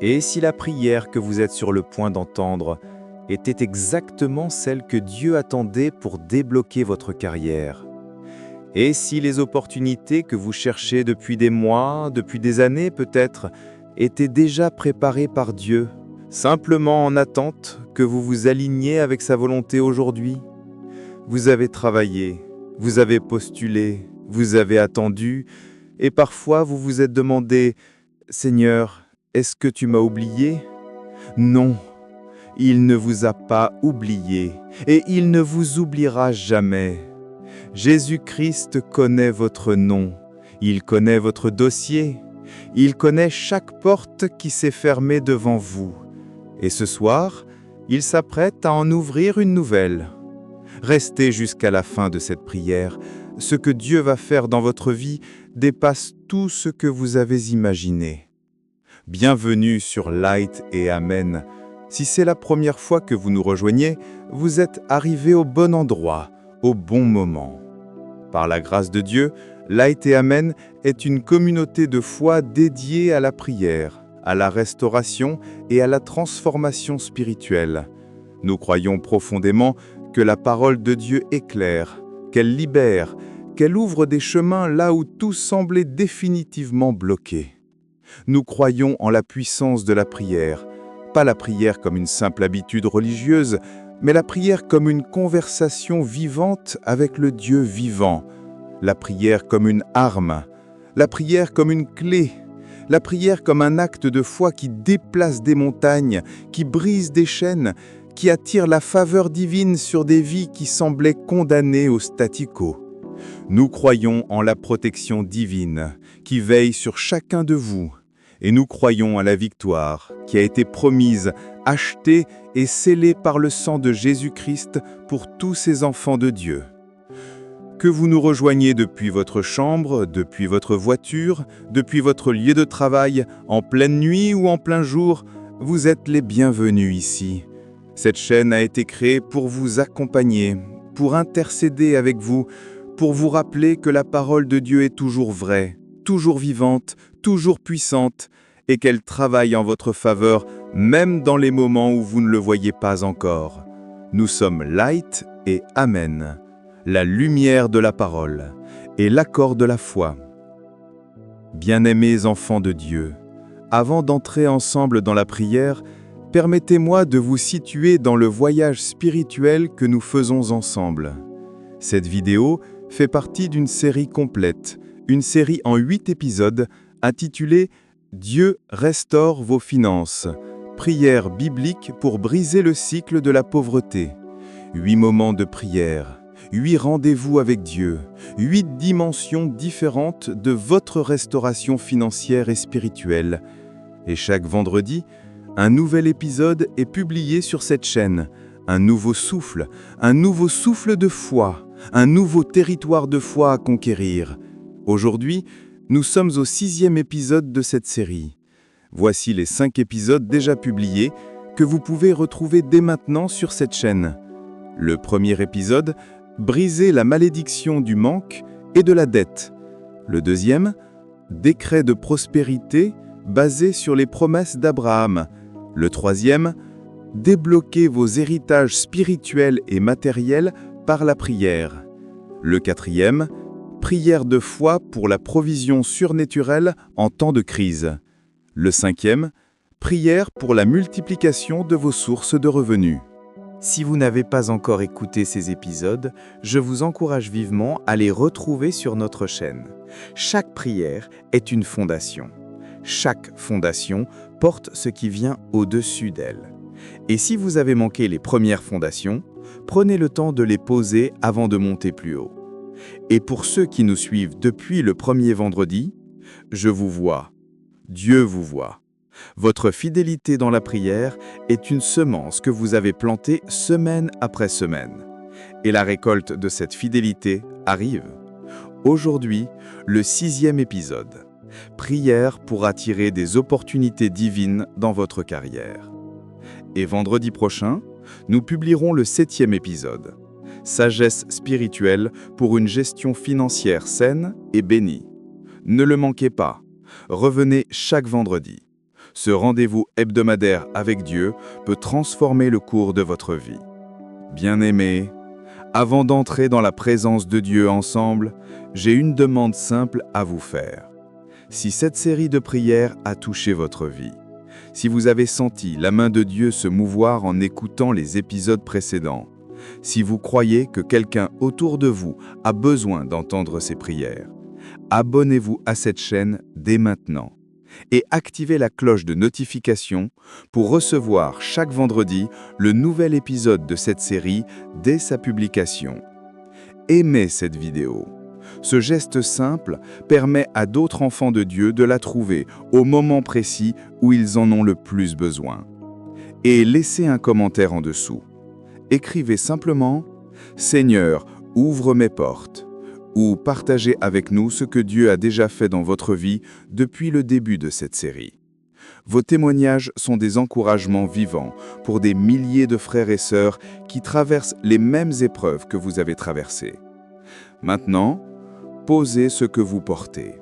Et si la prière que vous êtes sur le point d'entendre était exactement celle que Dieu attendait pour débloquer votre carrière? Et si les opportunités que vous cherchez depuis des mois, depuis des années peut-être, étaient déjà préparées par Dieu, simplement en attente que vous vous aligniez avec sa volonté aujourd'hui? Vous avez travaillé, vous avez postulé, vous avez attendu, et parfois vous vous êtes demandé: Seigneur, est-ce que tu m'as oublié? Non, il ne vous a pas oublié, et il ne vous oubliera jamais. Jésus-Christ connaît votre nom, il connaît votre dossier, il connaît chaque porte qui s'est fermée devant vous. Et ce soir, il s'apprête à en ouvrir une nouvelle. Restez jusqu'à la fin de cette prière. Ce que Dieu va faire dans votre vie dépasse tout ce que vous avez imaginé. Bienvenue sur Light et Amen. Si c'est la première fois que vous nous rejoignez, vous êtes arrivé au bon endroit, au bon moment. Par la grâce de Dieu, Light et Amen est une communauté de foi dédiée à la prière, à la restauration et à la transformation spirituelle. Nous croyons profondément que la parole de Dieu éclaire, qu'elle libère, qu'elle ouvre des chemins là où tout semblait définitivement bloqué. Nous croyons en la puissance de la prière, pas la prière comme une simple habitude religieuse, mais la prière comme une conversation vivante avec le Dieu vivant, la prière comme une arme, la prière comme une clé, la prière comme un acte de foi qui déplace des montagnes, qui brise des chaînes, qui attire la faveur divine sur des vies qui semblaient condamnées au statu quo. Nous croyons en la protection divine qui veille sur chacun de vous, et nous croyons à la victoire qui a été promise, achetée et scellée par le sang de Jésus-Christ pour tous ces enfants de Dieu. Que vous nous rejoigniez depuis votre chambre, depuis votre voiture, depuis votre lieu de travail, en pleine nuit ou en plein jour, vous êtes les bienvenus ici. Cette chaîne a été créée pour vous accompagner, pour intercéder avec vous, pour vous rappeler que la parole de Dieu est toujours vraie, toujours vivante, toujours puissante, et qu'elle travaille en votre faveur, même dans les moments où vous ne le voyez pas encore. Nous sommes Light et Amen, la lumière de la parole et l'accord de la foi. Bien-aimés enfants de Dieu, avant d'entrer ensemble dans la prière, permettez-moi de vous situer dans le voyage spirituel que nous faisons ensemble. Cette vidéo fait partie d'une série complète, une série en 8 épisodes intitulée « Dieu restaure vos finances », prière biblique pour briser le cycle de la pauvreté. 8 moments de prière, 8 rendez-vous avec Dieu, 8 dimensions différentes de votre restauration financière et spirituelle. Et chaque vendredi, un nouvel épisode est publié sur cette chaîne. Un nouveau souffle de foi, un nouveau territoire de foi à conquérir. Aujourd'hui, nous sommes au 6e épisode de cette série. Voici les 5 épisodes déjà publiés que vous pouvez retrouver dès maintenant sur cette chaîne. Le premier épisode, Briser la malédiction du manque et de la dette. Le deuxième, Décret de prospérité basé sur les promesses d'Abraham. Le troisième, Débloquer vos héritages spirituels et matériels par la prière. Le quatrième, Prière de foi pour la provision surnaturelle en temps de crise. Le cinquième, Prière pour la multiplication de vos sources de revenus. Si vous n'avez pas encore écouté ces épisodes, je vous encourage vivement à les retrouver sur notre chaîne. Chaque prière est une fondation. Chaque fondation porte ce qui vient au-dessus d'elle. Et si vous avez manqué les premières fondations, prenez le temps de les poser avant de monter plus haut. Et pour ceux qui nous suivent depuis le premier vendredi, je vous vois, Dieu vous voit. Votre fidélité dans la prière est une semence que vous avez plantée semaine après semaine. Et la récolte de cette fidélité arrive. Aujourd'hui, le 6e épisode. Prière pour attirer des opportunités divines dans votre carrière. Et vendredi prochain, nous publierons le 7e épisode. Sagesse spirituelle pour une gestion financière saine et bénie. Ne le manquez pas. Revenez chaque vendredi. Ce rendez-vous hebdomadaire avec Dieu peut transformer le cours de votre vie. Bien-aimés, avant d'entrer dans la présence de Dieu ensemble, j'ai une demande simple à vous faire. Si cette série de prières a touché votre vie, si vous avez senti la main de Dieu se mouvoir en écoutant les épisodes précédents, si vous croyez que quelqu'un autour de vous a besoin d'entendre ces prières, abonnez-vous à cette chaîne dès maintenant et activez la cloche de notification pour recevoir chaque vendredi le nouvel épisode de cette série dès sa publication. Aimez cette vidéo. Ce geste simple permet à d'autres enfants de Dieu de la trouver au moment précis où ils en ont le plus besoin. Et laissez un commentaire en dessous. Écrivez simplement « Seigneur, ouvre mes portes » ou partagez avec nous ce que Dieu a déjà fait dans votre vie depuis le début de cette série. Vos témoignages sont des encouragements vivants pour des milliers de frères et sœurs qui traversent les mêmes épreuves que vous avez traversées. Maintenant, posez ce que vous portez.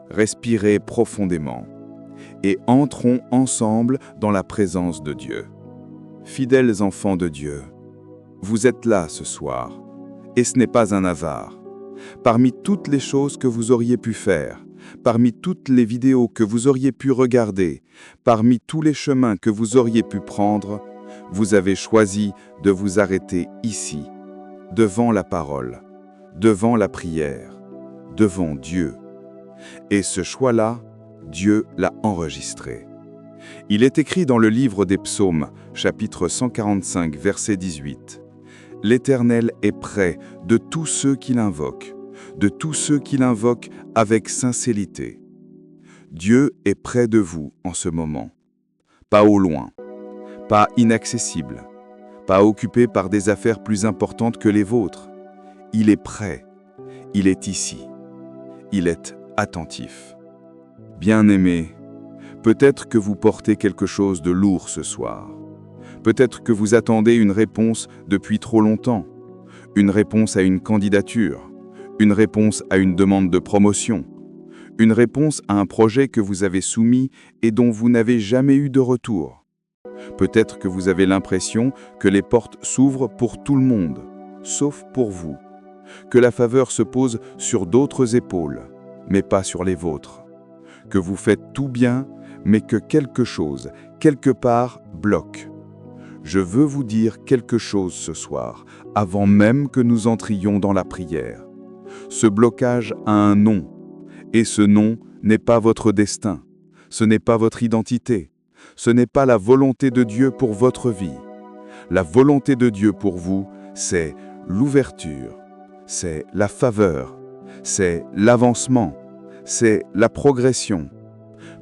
Respirez profondément et entrons ensemble dans la présence de Dieu. Fidèles enfants de Dieu, vous êtes là ce soir, et ce n'est pas un hasard. Parmi toutes les choses que vous auriez pu faire, parmi toutes les vidéos que vous auriez pu regarder, parmi tous les chemins que vous auriez pu prendre, vous avez choisi de vous arrêter ici, devant la parole, devant la prière, devant Dieu. Et ce choix-là, Dieu l'a enregistré. Il est écrit dans le livre des Psaumes, chapitre 145, verset 18. « L'Éternel est près de tous ceux qui l'invoquent, de tous ceux qui l'invoquent avec sincérité. » Dieu est près de vous en ce moment. Pas au loin, pas inaccessible, pas occupé par des affaires plus importantes que les vôtres. Il est près, il est ici, il est attentif. Bien-aimés, peut-être que vous portez quelque chose de lourd ce soir. Peut-être que vous attendez une réponse depuis trop longtemps, une réponse à une candidature, une réponse à une demande de promotion, une réponse à un projet que vous avez soumis et dont vous n'avez jamais eu de retour. Peut-être que vous avez l'impression que les portes s'ouvrent pour tout le monde, sauf pour vous, que la faveur se pose sur d'autres épaules, mais pas sur les vôtres, que vous faites tout bien, mais que quelque chose, quelque part, bloque. Je veux vous dire quelque chose ce soir, avant même que nous entrions dans la prière. Ce blocage a un nom, et ce nom n'est pas votre destin, ce n'est pas votre identité, ce n'est pas la volonté de Dieu pour votre vie. La volonté de Dieu pour vous, c'est l'ouverture, c'est la faveur, c'est l'avancement, c'est la progression.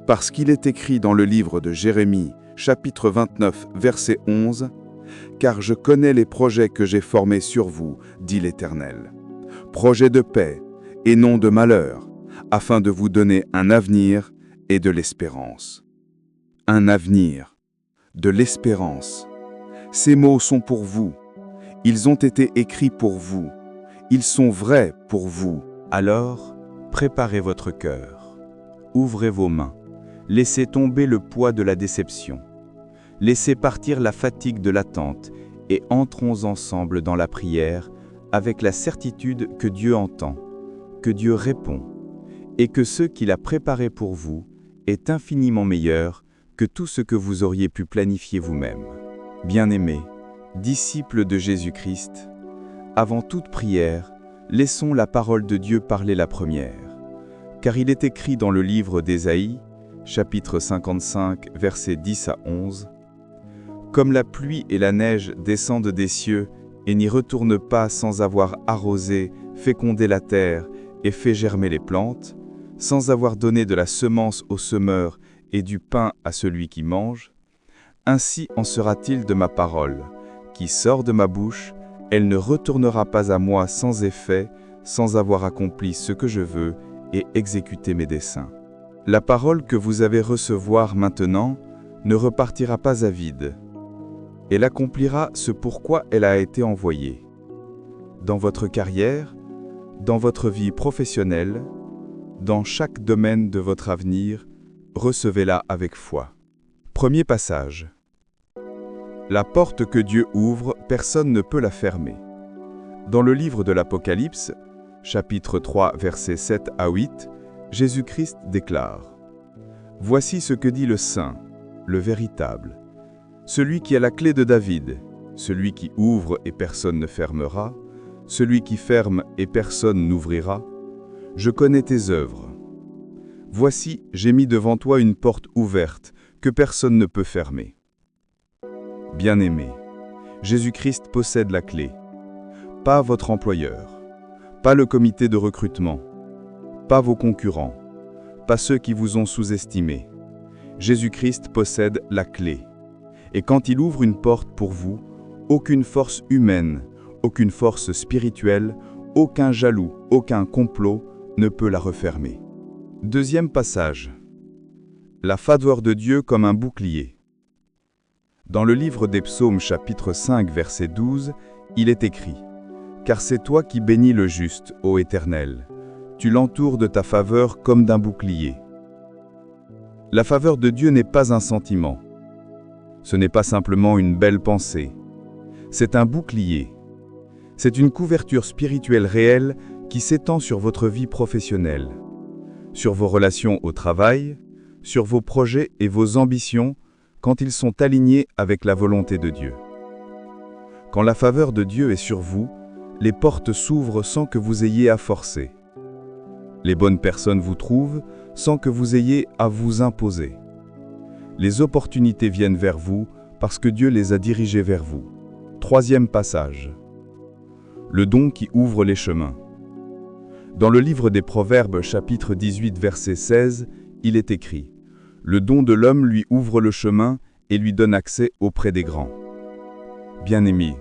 Parce qu'il est écrit dans le livre de Jérémie, chapitre 29, verset 11, « Car je connais les projets que j'ai formés sur vous, dit l'Éternel. Projets de paix et non de malheur, afin de vous donner un avenir et de l'espérance. » Un avenir, de l'espérance. Ces mots sont pour vous. Ils ont été écrits pour vous. Ils sont vrais pour vous. Alors, préparez votre cœur. Ouvrez vos mains. Laissez tomber le poids de la déception. Laissez partir la fatigue de l'attente et entrons ensemble dans la prière avec la certitude que Dieu entend, que Dieu répond et que ce qu'il a préparé pour vous est infiniment meilleur que tout ce que vous auriez pu planifier vous-même. Bien-aimés, disciples de Jésus-Christ, avant toute prière, laissons la parole de Dieu parler la première. Car il est écrit dans le livre d'Ésaïe, chapitre 55, versets 10 à 11, « Comme la pluie et la neige descendent des cieux et n'y retournent pas sans avoir arrosé, fécondé la terre et fait germer les plantes, sans avoir donné de la semence au semeur et du pain à celui qui mange, ainsi en sera-t-il de ma parole, qui sort de ma bouche, elle ne retournera pas à moi sans effet, sans avoir accompli ce que je veux et exécuté mes desseins. La parole que vous avez recevoir maintenant ne repartira pas à vide. Elle accomplira ce pourquoi elle a été envoyée. Dans votre carrière, dans votre vie professionnelle, dans chaque domaine de votre avenir, recevez-la avec foi. Premier passage. La porte que Dieu ouvre, personne ne peut la fermer. Dans le livre de l'Apocalypse, chapitre 3, versets 7 à 8, Jésus-Christ déclare : « Voici ce que dit le Saint, le véritable, celui qui a la clé de David, celui qui ouvre et personne ne fermera, celui qui ferme et personne n'ouvrira. Je connais tes œuvres. Voici, j'ai mis devant toi une porte ouverte que personne ne peut fermer. » Bien-aimé, Jésus-Christ possède la clé. Pas votre employeur, pas le comité de recrutement, pas vos concurrents, pas ceux qui vous ont sous-estimé. Jésus-Christ possède la clé. Et quand il ouvre une porte pour vous, aucune force humaine, aucune force spirituelle, aucun jaloux, aucun complot ne peut la refermer. Deuxième passage. La faveur de Dieu comme un bouclier. Dans le livre des Psaumes chapitre 5 verset 12, il est écrit : « Car c'est toi qui bénis le juste, ô Éternel. Tu l'entoures de ta faveur comme d'un bouclier. » La faveur de Dieu n'est pas un sentiment. Ce n'est pas simplement une belle pensée. C'est un bouclier. C'est une couverture spirituelle réelle qui s'étend sur votre vie professionnelle, sur vos relations au travail, sur vos projets et vos ambitions quand ils sont alignés avec la volonté de Dieu. Quand la faveur de Dieu est sur vous, les portes s'ouvrent sans que vous ayez à forcer. Les bonnes personnes vous trouvent sans que vous ayez à vous imposer. Les opportunités viennent vers vous parce que Dieu les a dirigées vers vous. Troisième passage. Le don qui ouvre les chemins. Dans le livre des Proverbes, chapitre 18, verset 16, il est écrit : « Le don de l'homme lui ouvre le chemin et lui donne accès auprès des grands. » Bien-aimés,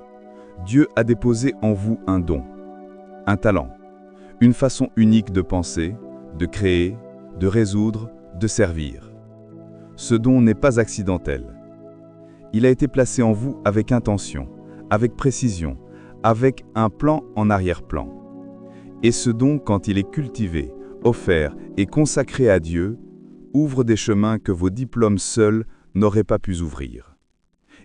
Dieu a déposé en vous un don, un talent, une façon unique de penser, de créer, de résoudre, de servir. Ce don n'est pas accidentel. Il a été placé en vous avec intention, avec précision, avec un plan en arrière-plan. Et ce don, quand il est cultivé, offert et consacré à Dieu, ouvre des chemins que vos diplômes seuls n'auraient pas pu ouvrir.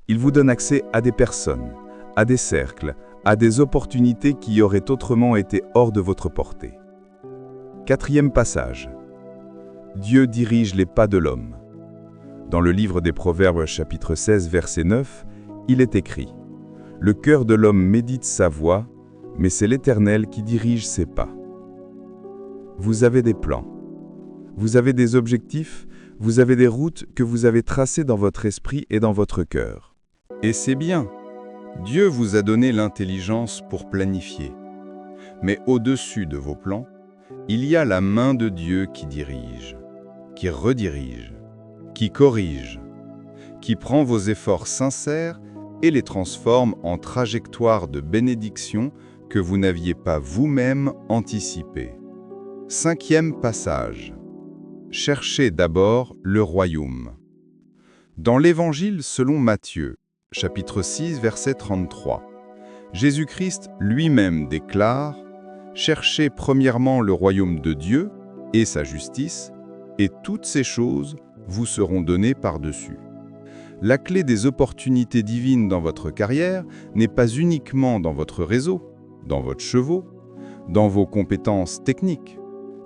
Il vous donne accès à des personnes, à des cercles, à des opportunités qui auraient autrement été hors de votre portée. Quatrième passage. Dieu dirige les pas de l'homme. Dans le livre des Proverbes, chapitre 16, verset 9, il est écrit : « Le cœur de l'homme médite sa voie, mais c'est l'Éternel qui dirige ses pas. » Vous avez des plans. Vous avez des objectifs, vous avez des routes que vous avez tracées dans votre esprit et dans votre cœur. Et c'est bien. Dieu vous a donné l'intelligence pour planifier. Mais au-dessus de vos plans, il y a la main de Dieu qui dirige, qui redirige, qui corrige, qui prend vos efforts sincères et les transforme en trajectoires de bénédiction que vous n'aviez pas vous-même anticipées. Cinquième passage. Cherchez d'abord le royaume. Dans l'Évangile selon Matthieu, chapitre 6, verset 33, Jésus-Christ lui-même déclare : « Cherchez premièrement le royaume de Dieu et sa justice, et toutes ces choses vous seront données par-dessus. » La clé des opportunités divines dans votre carrière n'est pas uniquement dans votre réseau, dans votre chevaux, dans vos compétences techniques.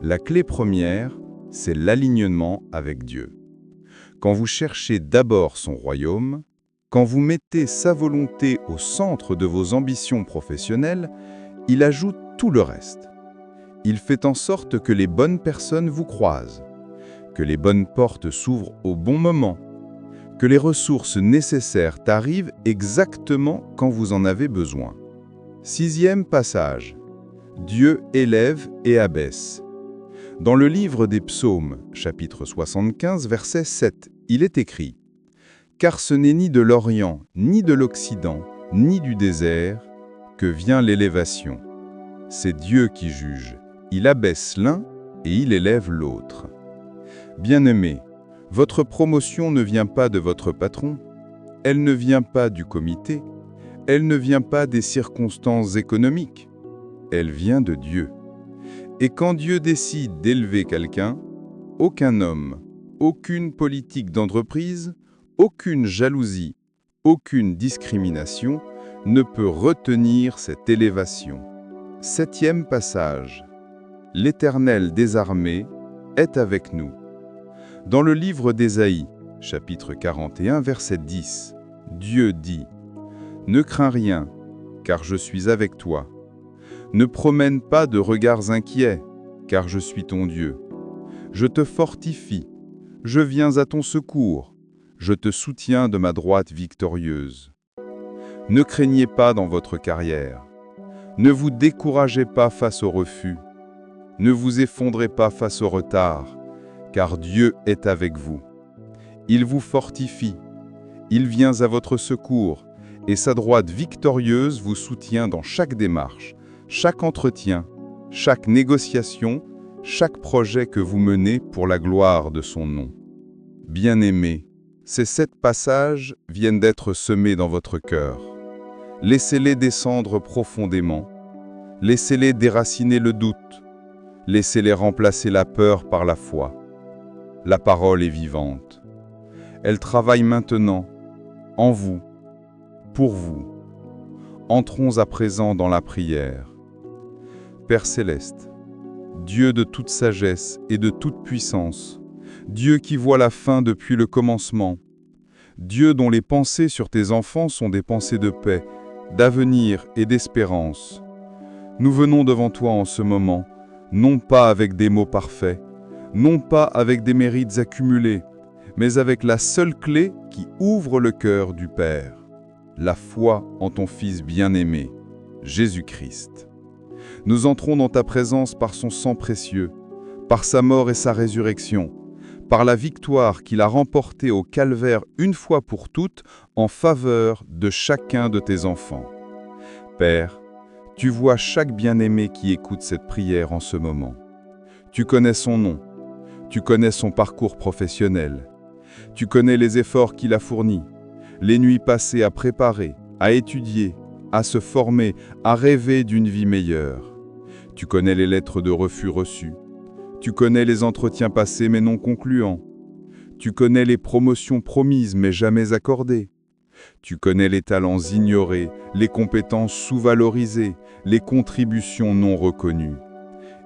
La clé première, c'est l'alignement avec Dieu. Quand vous cherchez d'abord son royaume, quand vous mettez sa volonté au centre de vos ambitions professionnelles, il ajoute tout le reste. Il fait en sorte que les bonnes personnes vous croisent, que les bonnes portes s'ouvrent au bon moment, que les ressources nécessaires arrivent exactement quand vous en avez besoin. Sixième passage. Dieu élève et abaisse. Dans le livre des Psaumes, chapitre 75, verset 7, il est écrit : « Car ce n'est ni de l'Orient, ni de l'Occident, ni du désert, que vient l'élévation. C'est Dieu qui juge. Il abaisse l'un et il élève l'autre. » Bien-aimés, votre promotion ne vient pas de votre patron, elle ne vient pas du comité, elle ne vient pas des circonstances économiques, elle vient de Dieu. Et quand Dieu décide d'élever quelqu'un, aucun homme, aucune politique d'entreprise, Aucune jalousie, aucune discrimination ne peut retenir cette élévation. 7e passage. L'Éternel des armées est avec nous. Dans le livre d'Ésaïe, chapitre 41, verset 10, Dieu dit « Ne crains rien, car je suis avec toi. Ne promène pas de regards inquiets, car je suis ton Dieu. Je te fortifie, je viens à ton secours, je te soutiens de ma droite victorieuse. Ne craignez pas dans votre carrière. Ne vous découragez pas face au refus. Ne vous effondrez pas face au retard, car Dieu est avec vous. Il vous fortifie, il vient à votre secours, et sa droite victorieuse vous soutient dans chaque démarche, chaque entretien, chaque négociation, chaque projet que vous menez pour la gloire de son nom. Bien-aimés, ces 7 passages viennent d'être semés dans votre cœur. Laissez-les descendre profondément. Laissez-les déraciner le doute. Laissez-les remplacer la peur par la foi. La parole est vivante. Elle travaille maintenant, en vous, pour vous. Entrons à présent dans la prière. Père céleste, Dieu de toute sagesse et de toute puissance, Dieu qui voit la fin depuis le commencement, Dieu dont les pensées sur tes enfants sont des pensées de paix, d'avenir et d'espérance. Nous venons devant toi en ce moment, non pas avec des mots parfaits, non pas avec des mérites accumulés, mais avec la seule clé qui ouvre le cœur du Père, la foi en ton Fils bien-aimé, Jésus-Christ. Nous entrons dans ta présence par son sang précieux, par sa mort et sa résurrection, par la victoire qu'il a remportée au calvaire une fois pour toutes en faveur de chacun de tes enfants. Père, tu vois chaque bien-aimé qui écoute cette prière en ce moment. Tu connais son nom, tu connais son parcours professionnel, tu connais les efforts qu'il a fournis, les nuits passées à préparer, à étudier, à se former, à rêver d'une vie meilleure. Tu connais les lettres de refus reçues. Tu connais les entretiens passés mais non concluants. Tu connais les promotions promises mais jamais accordées. Tu connais les talents ignorés, les compétences sous-valorisées, les contributions non reconnues.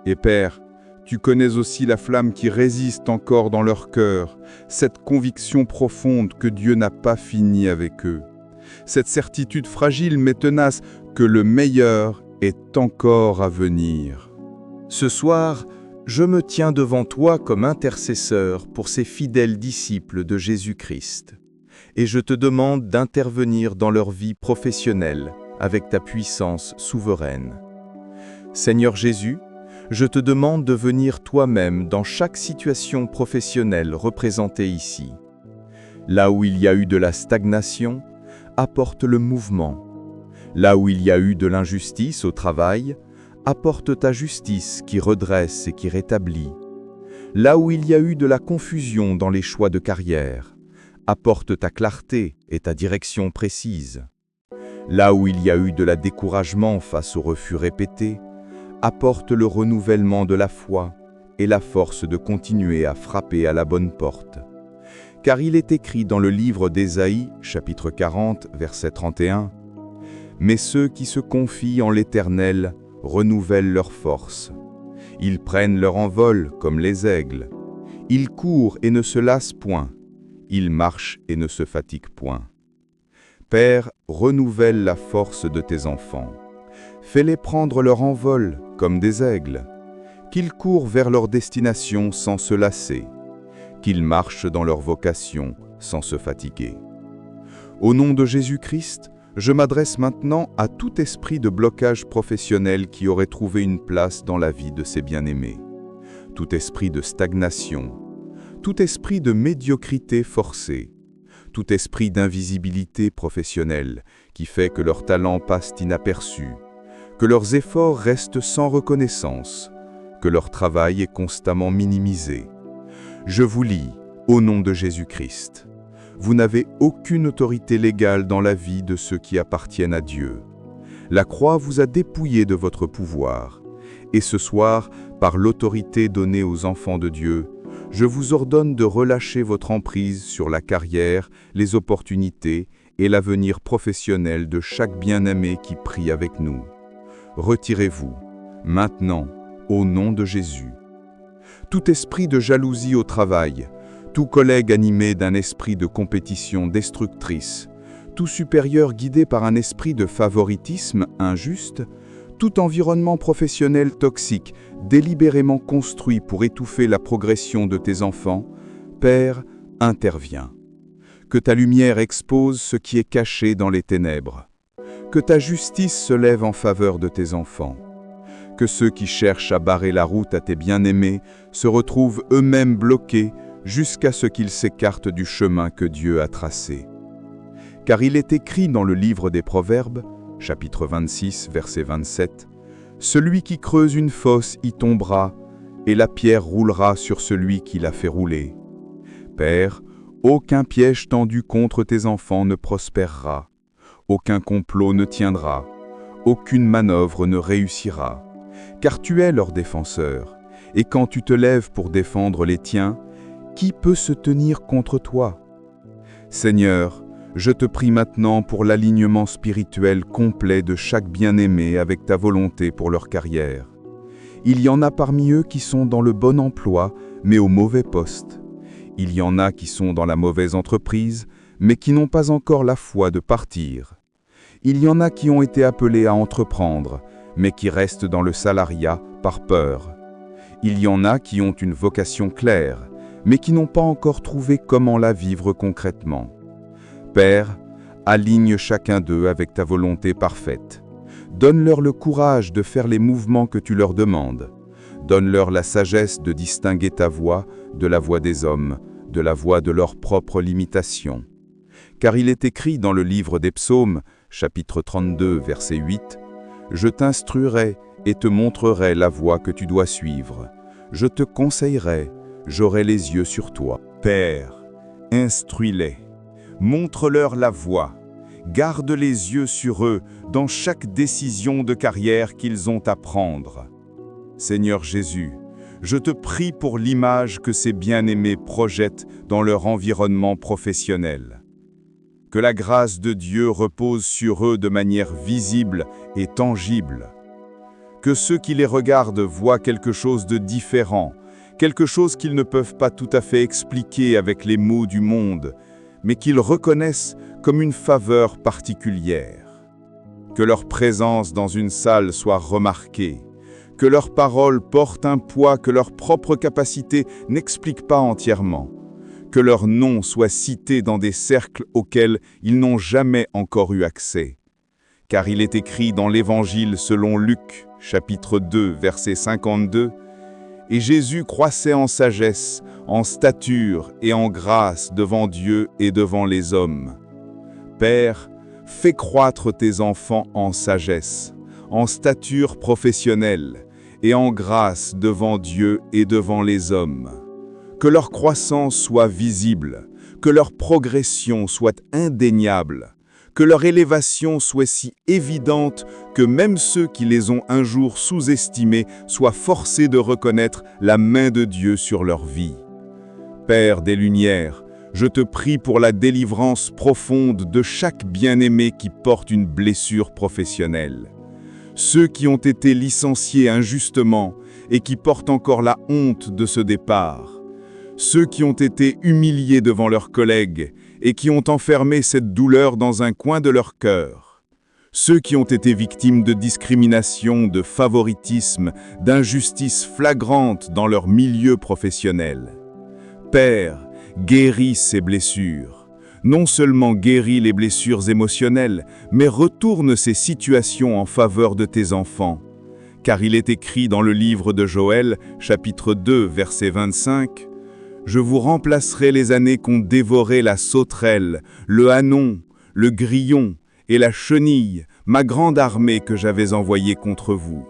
Et Père, tu connais aussi la flamme qui résiste encore dans leur cœur, cette conviction profonde que Dieu n'a pas fini avec eux. Cette certitude fragile mais tenace que le meilleur est encore à venir. Ce soir, je me tiens devant toi comme intercesseur pour ces fidèles disciples de Jésus-Christ. Et je te demande d'intervenir dans leur vie professionnelle avec ta puissance souveraine. Seigneur Jésus, je te demande de venir toi-même dans chaque situation professionnelle représentée ici. Là où il y a eu de la stagnation, apporte le mouvement. Là où il y a eu de l'injustice au travail, apporte ta justice qui redresse et qui rétablit. Là où il y a eu de la confusion dans les choix de carrière, apporte ta clarté et ta direction précise. Là où il y a eu de la découragement face aux refus répétés, apporte le renouvellement de la foi et la force de continuer à frapper à la bonne porte. Car il est écrit dans le livre d'Ésaïe, chapitre 40, verset 31, « Mais ceux qui se confient en l'Éternel renouvellent leur force. Ils prennent leur envol comme les aigles. Ils courent et ne se lassent point. Ils marchent et ne se fatiguent point. » Père, renouvelle la force de tes enfants. Fais-les prendre leur envol comme des aigles. Qu'ils courent vers leur destination sans se lasser. Qu'ils marchent dans leur vocation sans se fatiguer. Au nom de Jésus-Christ, je m'adresse maintenant à tout esprit de blocage professionnel qui aurait trouvé une place dans la vie de ces bien-aimés. Tout esprit de stagnation, tout esprit de médiocrité forcée, tout esprit d'invisibilité professionnelle qui fait que leurs talents passent inaperçus, que leurs efforts restent sans reconnaissance, que leur travail est constamment minimisé. Je vous lis, au nom de Jésus-Christ. Vous n'avez aucune autorité légale dans la vie de ceux qui appartiennent à Dieu. La croix vous a dépouillé de votre pouvoir. Et ce soir, par l'autorité donnée aux enfants de Dieu, je vous ordonne de relâcher votre emprise sur la carrière, les opportunités et l'avenir professionnel de chaque bien-aimé qui prie avec nous. Retirez-vous, maintenant, au nom de Jésus. Tout esprit de jalousie au travail, tout collègue animé d'un esprit de compétition destructrice, tout supérieur guidé par un esprit de favoritisme injuste, tout environnement professionnel toxique, délibérément construit pour étouffer la progression de tes enfants, Père, interviens. Que ta lumière expose ce qui est caché dans les ténèbres. Que ta justice se lève en faveur de tes enfants. Que ceux qui cherchent à barrer la route à tes bien-aimés se retrouvent eux-mêmes bloqués jusqu'à ce qu'ils s'écartent du chemin que Dieu a tracé. Car il est écrit dans le livre des Proverbes, chapitre 26, verset 27, « Celui qui creuse une fosse y tombera, et la pierre roulera sur celui qui l'a fait rouler. » Père, aucun piège tendu contre tes enfants ne prospérera, aucun complot ne tiendra, aucune manœuvre ne réussira, car tu es leur défenseur, et quand tu te lèves pour défendre les tiens, qui peut se tenir contre toi? Seigneur, je te prie maintenant pour l'alignement spirituel complet de chaque bien-aimé avec ta volonté pour leur carrière. Il y en a parmi eux qui sont dans le bon emploi, mais au mauvais poste. Il y en a qui sont dans la mauvaise entreprise, mais qui n'ont pas encore la foi de partir. Il y en a qui ont été appelés à entreprendre, mais qui restent dans le salariat par peur. Il y en a qui ont une vocation claire, mais qui n'ont pas encore trouvé comment la vivre concrètement. Père, aligne chacun d'eux avec ta volonté parfaite. Donne-leur le courage de faire les mouvements que tu leur demandes. Donne-leur la sagesse de distinguer ta voix de la voix des hommes, de la voix de leurs propres limitations. Car il est écrit dans le livre des Psaumes, chapitre 32, verset 8, « Je t'instruirai et te montrerai la voie que tu dois suivre. Je te conseillerai, j'aurai les yeux sur toi. » Père, instruis-les. Montre-leur la voie, garde les yeux sur eux dans chaque décision de carrière qu'ils ont à prendre. Seigneur Jésus, je te prie pour l'image que ces bien-aimés projettent dans leur environnement professionnel. Que la grâce de Dieu repose sur eux de manière visible et tangible. Que ceux qui les regardent voient quelque chose de différent, quelque chose qu'ils ne peuvent pas tout à fait expliquer avec les mots du monde, mais qu'ils reconnaissent comme une faveur particulière. Que leur présence dans une salle soit remarquée, que leurs paroles portent un poids que leur propre capacité n'explique pas entièrement, que leur nom soit cité dans des cercles auxquels ils n'ont jamais encore eu accès. Car il est écrit dans l'Évangile selon Luc, chapitre 2, verset 52, « Et Jésus croissait en sagesse, en stature et en grâce devant Dieu et devant les hommes. » Père, fais croître tes enfants en sagesse, en stature professionnelle et en grâce devant Dieu et devant les hommes. Que leur croissance soit visible, que leur progression soit indéniable, que leur élévation soit si évidente que même ceux qui les ont un jour sous-estimés soient forcés de reconnaître la main de Dieu sur leur vie. Père des Lumières, je te prie pour la délivrance profonde de chaque bien-aimé qui porte une blessure professionnelle. Ceux qui ont été licenciés injustement et qui portent encore la honte de ce départ. Ceux qui ont été humiliés devant leurs collègues et qui ont enfermé cette douleur dans un coin de leur cœur. Ceux qui ont été victimes de discrimination, de favoritisme, d'injustice flagrante dans leur milieu professionnel. Père, guéris ces blessures. Non seulement guéris les blessures émotionnelles, mais retourne ces situations en faveur de tes enfants. Car il est écrit dans le livre de Joël, chapitre 2, verset 25, « Je vous remplacerai les années qu'ont dévoré la sauterelle, le hanon, le grillon et la chenille, ma grande armée que j'avais envoyée contre vous.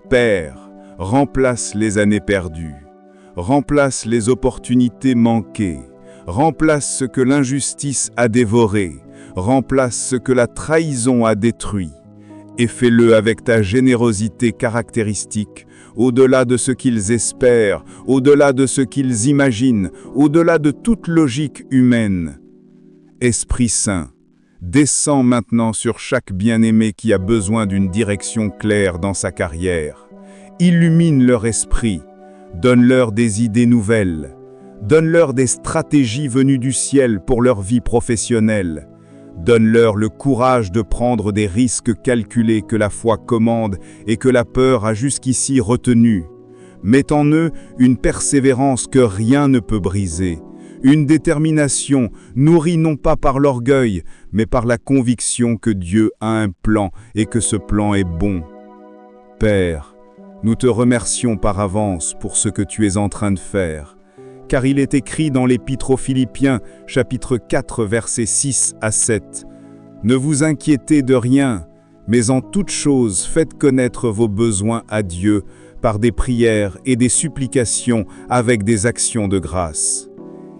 Père, remplace les années perdues, remplace les opportunités manquées, remplace ce que l'injustice a dévoré, remplace ce que la trahison a détruit, et fais-le avec ta générosité caractéristique au-delà de ce qu'ils espèrent, au-delà de ce qu'ils imaginent, au-delà de toute logique humaine. Esprit Saint, descends maintenant sur chaque bien-aimé qui a besoin d'une direction claire dans sa carrière. Illumine leur esprit, donne-leur des idées nouvelles, donne-leur des stratégies venues du ciel pour leur vie professionnelle. Donne-leur le courage de prendre des risques calculés que la foi commande et que la peur a jusqu'ici retenus. Mets en eux une persévérance que rien ne peut briser, une détermination nourrie non pas par l'orgueil, mais par la conviction que Dieu a un plan et que ce plan est bon. Père, nous te remercions par avance pour ce que tu es en train de faire. Car il est écrit dans l'Épître aux Philippiens, chapitre 4, versets 6 à 7. « Ne vous inquiétez de rien, mais en toute chose faites connaître vos besoins à Dieu par des prières et des supplications avec des actions de grâce.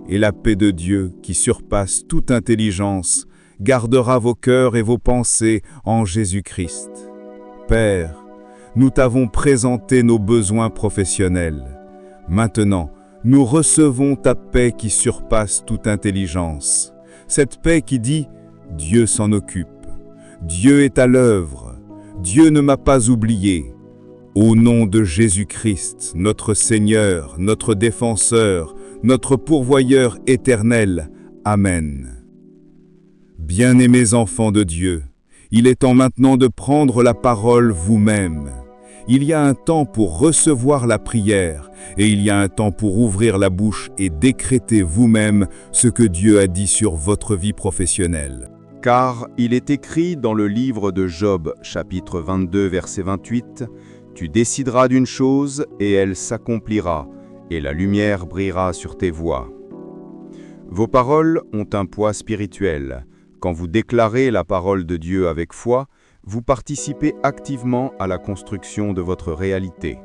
Et la paix de Dieu, qui surpasse toute intelligence, gardera vos cœurs et vos pensées en Jésus-Christ. Père, nous t'avons présenté nos besoins professionnels. Maintenant, nous recevons ta paix qui surpasse toute intelligence. Cette paix qui dit « Dieu s'en occupe, Dieu est à l'œuvre, Dieu ne m'a pas oublié. Au nom de Jésus-Christ, notre Seigneur, notre défenseur, notre pourvoyeur éternel. Amen. » Bien-aimés enfants de Dieu, il est temps maintenant de prendre la parole vous-même. Il y a un temps pour recevoir la prière et il y a un temps pour ouvrir la bouche et décréter vous-même ce que Dieu a dit sur votre vie professionnelle. Car il est écrit dans le livre de Job, chapitre 22, verset 28, « Tu décideras d'une chose et elle s'accomplira, et la lumière brillera sur tes voies. » Vos paroles ont un poids spirituel. Quand vous déclarez la parole de Dieu avec foi, vous participez activement à la construction de votre réalité.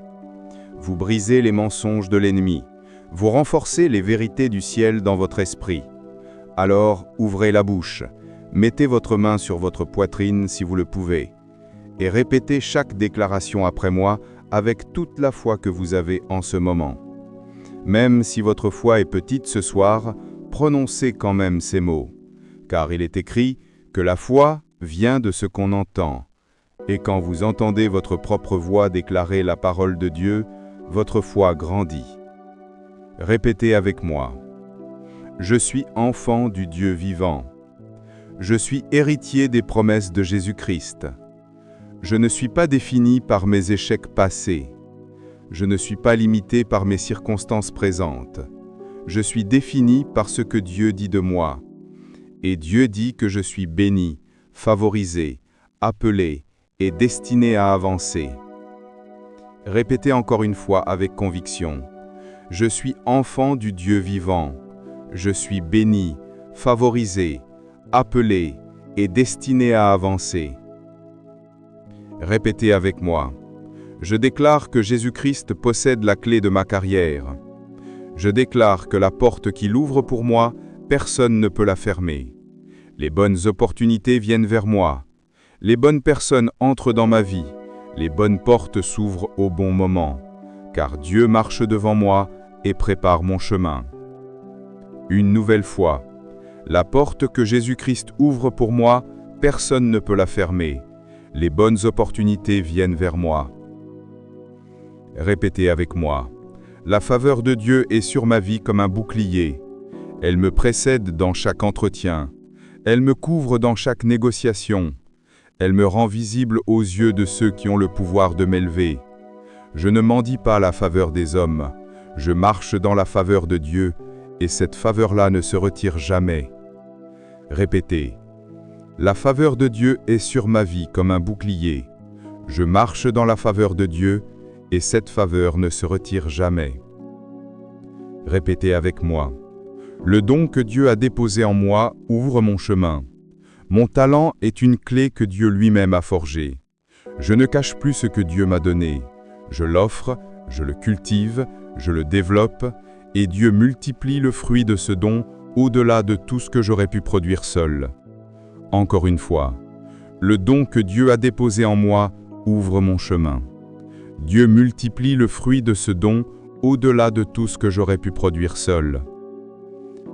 Vous brisez les mensonges de l'ennemi. Vous renforcez les vérités du ciel dans votre esprit. Alors, ouvrez la bouche, mettez votre main sur votre poitrine si vous le pouvez, et répétez chaque déclaration après moi avec toute la foi que vous avez en ce moment. Même si votre foi est petite ce soir, prononcez quand même ces mots, car il est écrit que la foi vient de ce qu'on entend. Et quand vous entendez votre propre voix déclarer la parole de Dieu, votre foi grandit. Répétez avec moi. Je suis enfant du Dieu vivant. Je suis héritier des promesses de Jésus-Christ. Je ne suis pas défini par mes échecs passés. Je ne suis pas limité par mes circonstances présentes. Je suis défini par ce que Dieu dit de moi. Et Dieu dit que je suis béni, favorisé, appelé et destiné à avancer. Répétez encore une fois avec conviction. Je suis enfant du Dieu vivant. Je suis béni, favorisé, appelé et destiné à avancer. Répétez avec moi. Je déclare que Jésus-Christ possède la clé de ma carrière. Je déclare que la porte qu'il ouvre pour moi, personne ne peut la fermer. Les bonnes opportunités viennent vers moi. Les bonnes personnes entrent dans ma vie. Les bonnes portes s'ouvrent au bon moment, car Dieu marche devant moi et prépare mon chemin. Une nouvelle fois, la porte que Jésus-Christ ouvre pour moi, personne ne peut la fermer. Les bonnes opportunités viennent vers moi. Répétez avec moi. La faveur de Dieu est sur ma vie comme un bouclier. Elle me précède dans chaque entretien. Elle me couvre dans chaque négociation. Elle me rend visible aux yeux de ceux qui ont le pouvoir de m'élever. Je ne mendie pas la faveur des hommes. Je marche dans la faveur de Dieu, et cette faveur-là ne se retire jamais. Répétez. La faveur de Dieu est sur ma vie comme un bouclier. Je marche dans la faveur de Dieu, et cette faveur ne se retire jamais. Répétez avec moi. Le don que Dieu a déposé en moi ouvre mon chemin. Mon talent est une clé que Dieu lui-même a forgée. Je ne cache plus ce que Dieu m'a donné. Je l'offre, je le cultive, je le développe, et Dieu multiplie le fruit de ce don au-delà de tout ce que j'aurais pu produire seul. Encore une fois, le don que Dieu a déposé en moi ouvre mon chemin. Dieu multiplie le fruit de ce don au-delà de tout ce que j'aurais pu produire seul.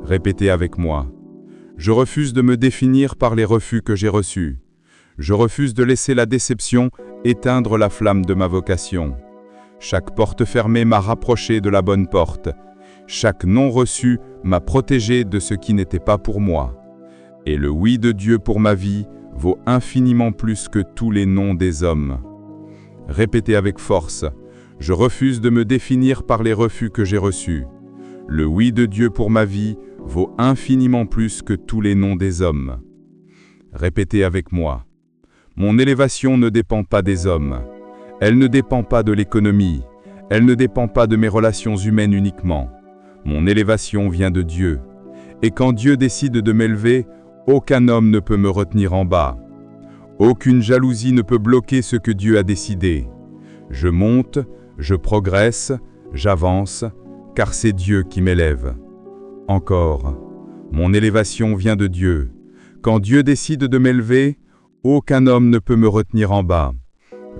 Répétez avec moi. Je refuse de me définir par les refus que j'ai reçus. Je refuse de laisser la déception éteindre la flamme de ma vocation. Chaque porte fermée m'a rapproché de la bonne porte. Chaque non reçu m'a protégé de ce qui n'était pas pour moi. Et le oui de Dieu pour ma vie vaut infiniment plus que tous les non des hommes. Répétez avec force. Je refuse de me définir par les refus que j'ai reçus. Le oui de Dieu pour ma vie vaut infiniment plus que tous les non des hommes. Répétez avec moi. Mon élévation ne dépend pas des hommes. Elle ne dépend pas de l'économie. Elle ne dépend pas de mes relations humaines uniquement. Mon élévation vient de Dieu. Et quand Dieu décide de m'élever, aucun homme ne peut me retenir en bas. Aucune jalousie ne peut bloquer ce que Dieu a décidé. Je monte, je progresse, j'avance, car c'est Dieu qui m'élève. Encore, mon élévation vient de Dieu. Quand Dieu décide de m'élever, aucun homme ne peut me retenir en bas.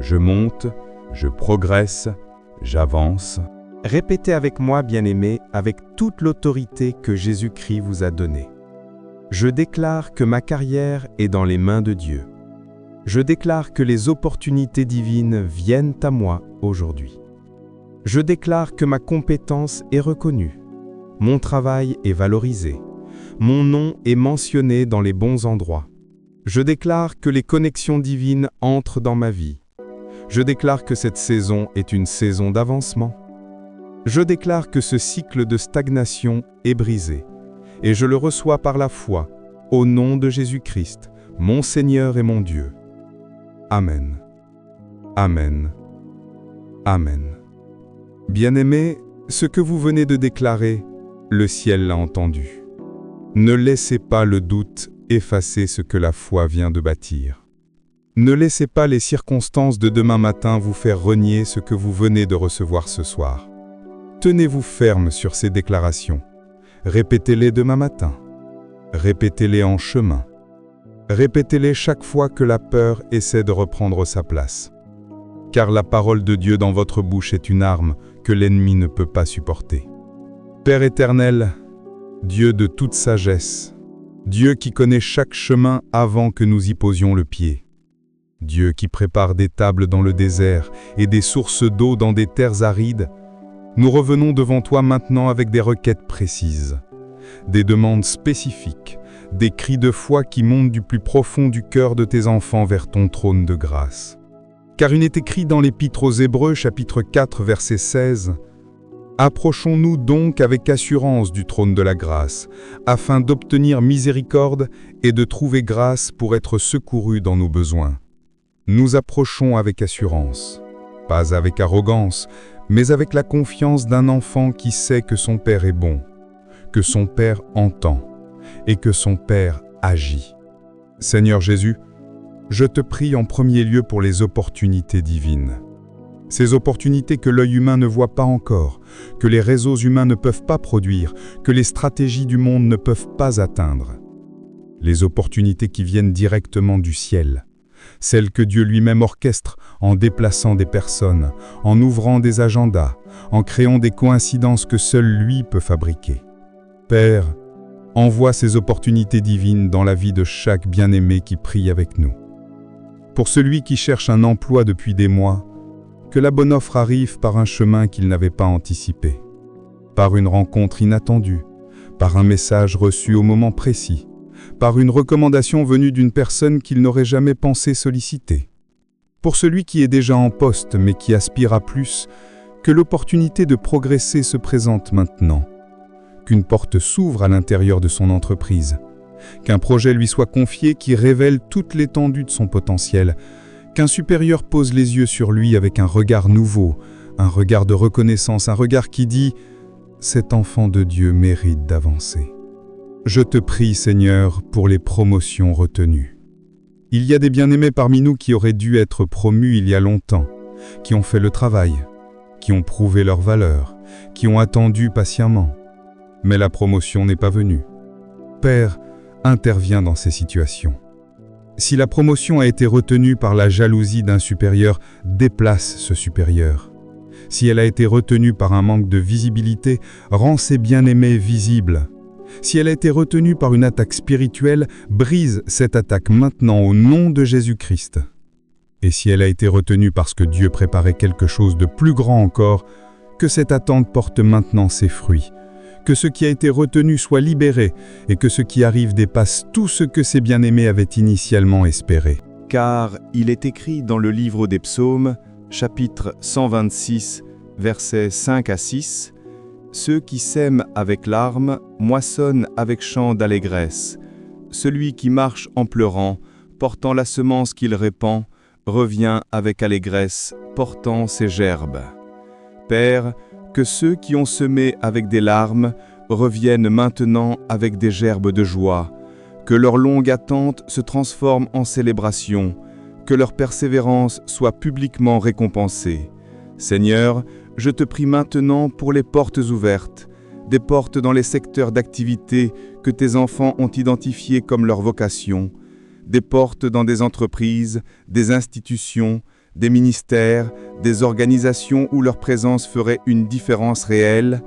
Je monte, je progresse, j'avance. Répétez avec moi, bien-aimés, avec toute l'autorité que Jésus-Christ vous a donnée. Je déclare que ma carrière est dans les mains de Dieu. Je déclare que les opportunités divines viennent à moi aujourd'hui. Je déclare que ma compétence est reconnue. Mon travail est valorisé. Mon nom est mentionné dans les bons endroits. Je déclare que les connexions divines entrent dans ma vie. Je déclare que cette saison est une saison d'avancement. Je déclare que ce cycle de stagnation est brisé. Et je le reçois par la foi, au nom de Jésus-Christ, mon Seigneur et mon Dieu. Amen. Amen. Amen. Bien-aimés, ce que vous venez de déclarer, le ciel l'a entendu. Ne laissez pas le doute effacer ce que la foi vient de bâtir. Ne laissez pas les circonstances de demain matin vous faire renier ce que vous venez de recevoir ce soir. Tenez-vous ferme sur ces déclarations. Répétez-les demain matin. Répétez-les en chemin. Répétez-les chaque fois que la peur essaie de reprendre sa place. Car la parole de Dieu dans votre bouche est une arme que l'ennemi ne peut pas supporter. Père éternel, Dieu de toute sagesse, Dieu qui connaît chaque chemin avant que nous y posions le pied, Dieu qui prépare des tables dans le désert et des sources d'eau dans des terres arides, nous revenons devant toi maintenant avec des requêtes précises, des demandes spécifiques, des cris de foi qui montent du plus profond du cœur de tes enfants vers ton trône de grâce. Car il est écrit dans l'Épître aux Hébreux, chapitre 4, verset 16, « Approchons-nous donc avec assurance du trône de la grâce, afin d'obtenir miséricorde et de trouver grâce pour être secourus dans nos besoins. » Nous approchons avec assurance, pas avec arrogance, mais avec la confiance d'un enfant qui sait que son Père est bon, que son Père entend et que son Père agit. Seigneur Jésus, je te prie en premier lieu pour les opportunités divines. Ces opportunités que l'œil humain ne voit pas encore, que les réseaux humains ne peuvent pas produire, que les stratégies du monde ne peuvent pas atteindre. Les opportunités qui viennent directement du ciel. Celles que Dieu lui-même orchestre en déplaçant des personnes, en ouvrant des agendas, en créant des coïncidences que seul lui peut fabriquer. Père, envoie ces opportunités divines dans la vie de chaque bien-aimé qui prie avec nous. Pour celui qui cherche un emploi depuis des mois, que la bonne offre arrive par un chemin qu'il n'avait pas anticipé, par une rencontre inattendue, par un message reçu au moment précis, par une recommandation venue d'une personne qu'il n'aurait jamais pensé solliciter. Pour celui qui est déjà en poste mais qui aspire à plus, que l'opportunité de progresser se présente maintenant, qu'une porte s'ouvre à l'intérieur de son entreprise, qu'un projet lui soit confié qui révèle toute l'étendue de son potentiel, qu'un supérieur pose les yeux sur lui avec un regard nouveau, un regard de reconnaissance, un regard qui dit « Cet enfant de Dieu mérite d'avancer ». Je te prie, Seigneur, pour les promotions retenues. Il y a des bien-aimés parmi nous qui auraient dû être promus il y a longtemps, qui ont fait le travail, qui ont prouvé leur valeur, qui ont attendu patiemment. Mais la promotion n'est pas venue. Père, interviens dans ces situations. Si la promotion a été retenue par la jalousie d'un supérieur, déplace ce supérieur. Si elle a été retenue par un manque de visibilité, rends ses bien-aimés visibles. Si elle a été retenue par une attaque spirituelle, brise cette attaque maintenant au nom de Jésus-Christ. Et si elle a été retenue parce que Dieu préparait quelque chose de plus grand encore, que cette attente porte maintenant ses fruits. Que ce qui a été retenu soit libéré et que ce qui arrive dépasse tout ce que ses bien-aimés avaient initialement espéré. Car il est écrit dans le livre des Psaumes, chapitre 126, versets 5 à 6, « Ceux qui sèment avec larmes moissonnent avec chant d'allégresse. Celui qui marche en pleurant, portant la semence qu'il répand, revient avec allégresse, portant ses gerbes. Père, que ceux qui ont semé avec des larmes reviennent maintenant avec des gerbes de joie, que leur longue attente se transforme en célébration, que leur persévérance soit publiquement récompensée. Seigneur, je te prie maintenant pour les portes ouvertes, des portes dans les secteurs d'activité que tes enfants ont identifiés comme leur vocation, des portes dans des entreprises, des institutions, des ministères, des organisations où leur présence ferait une différence réelle.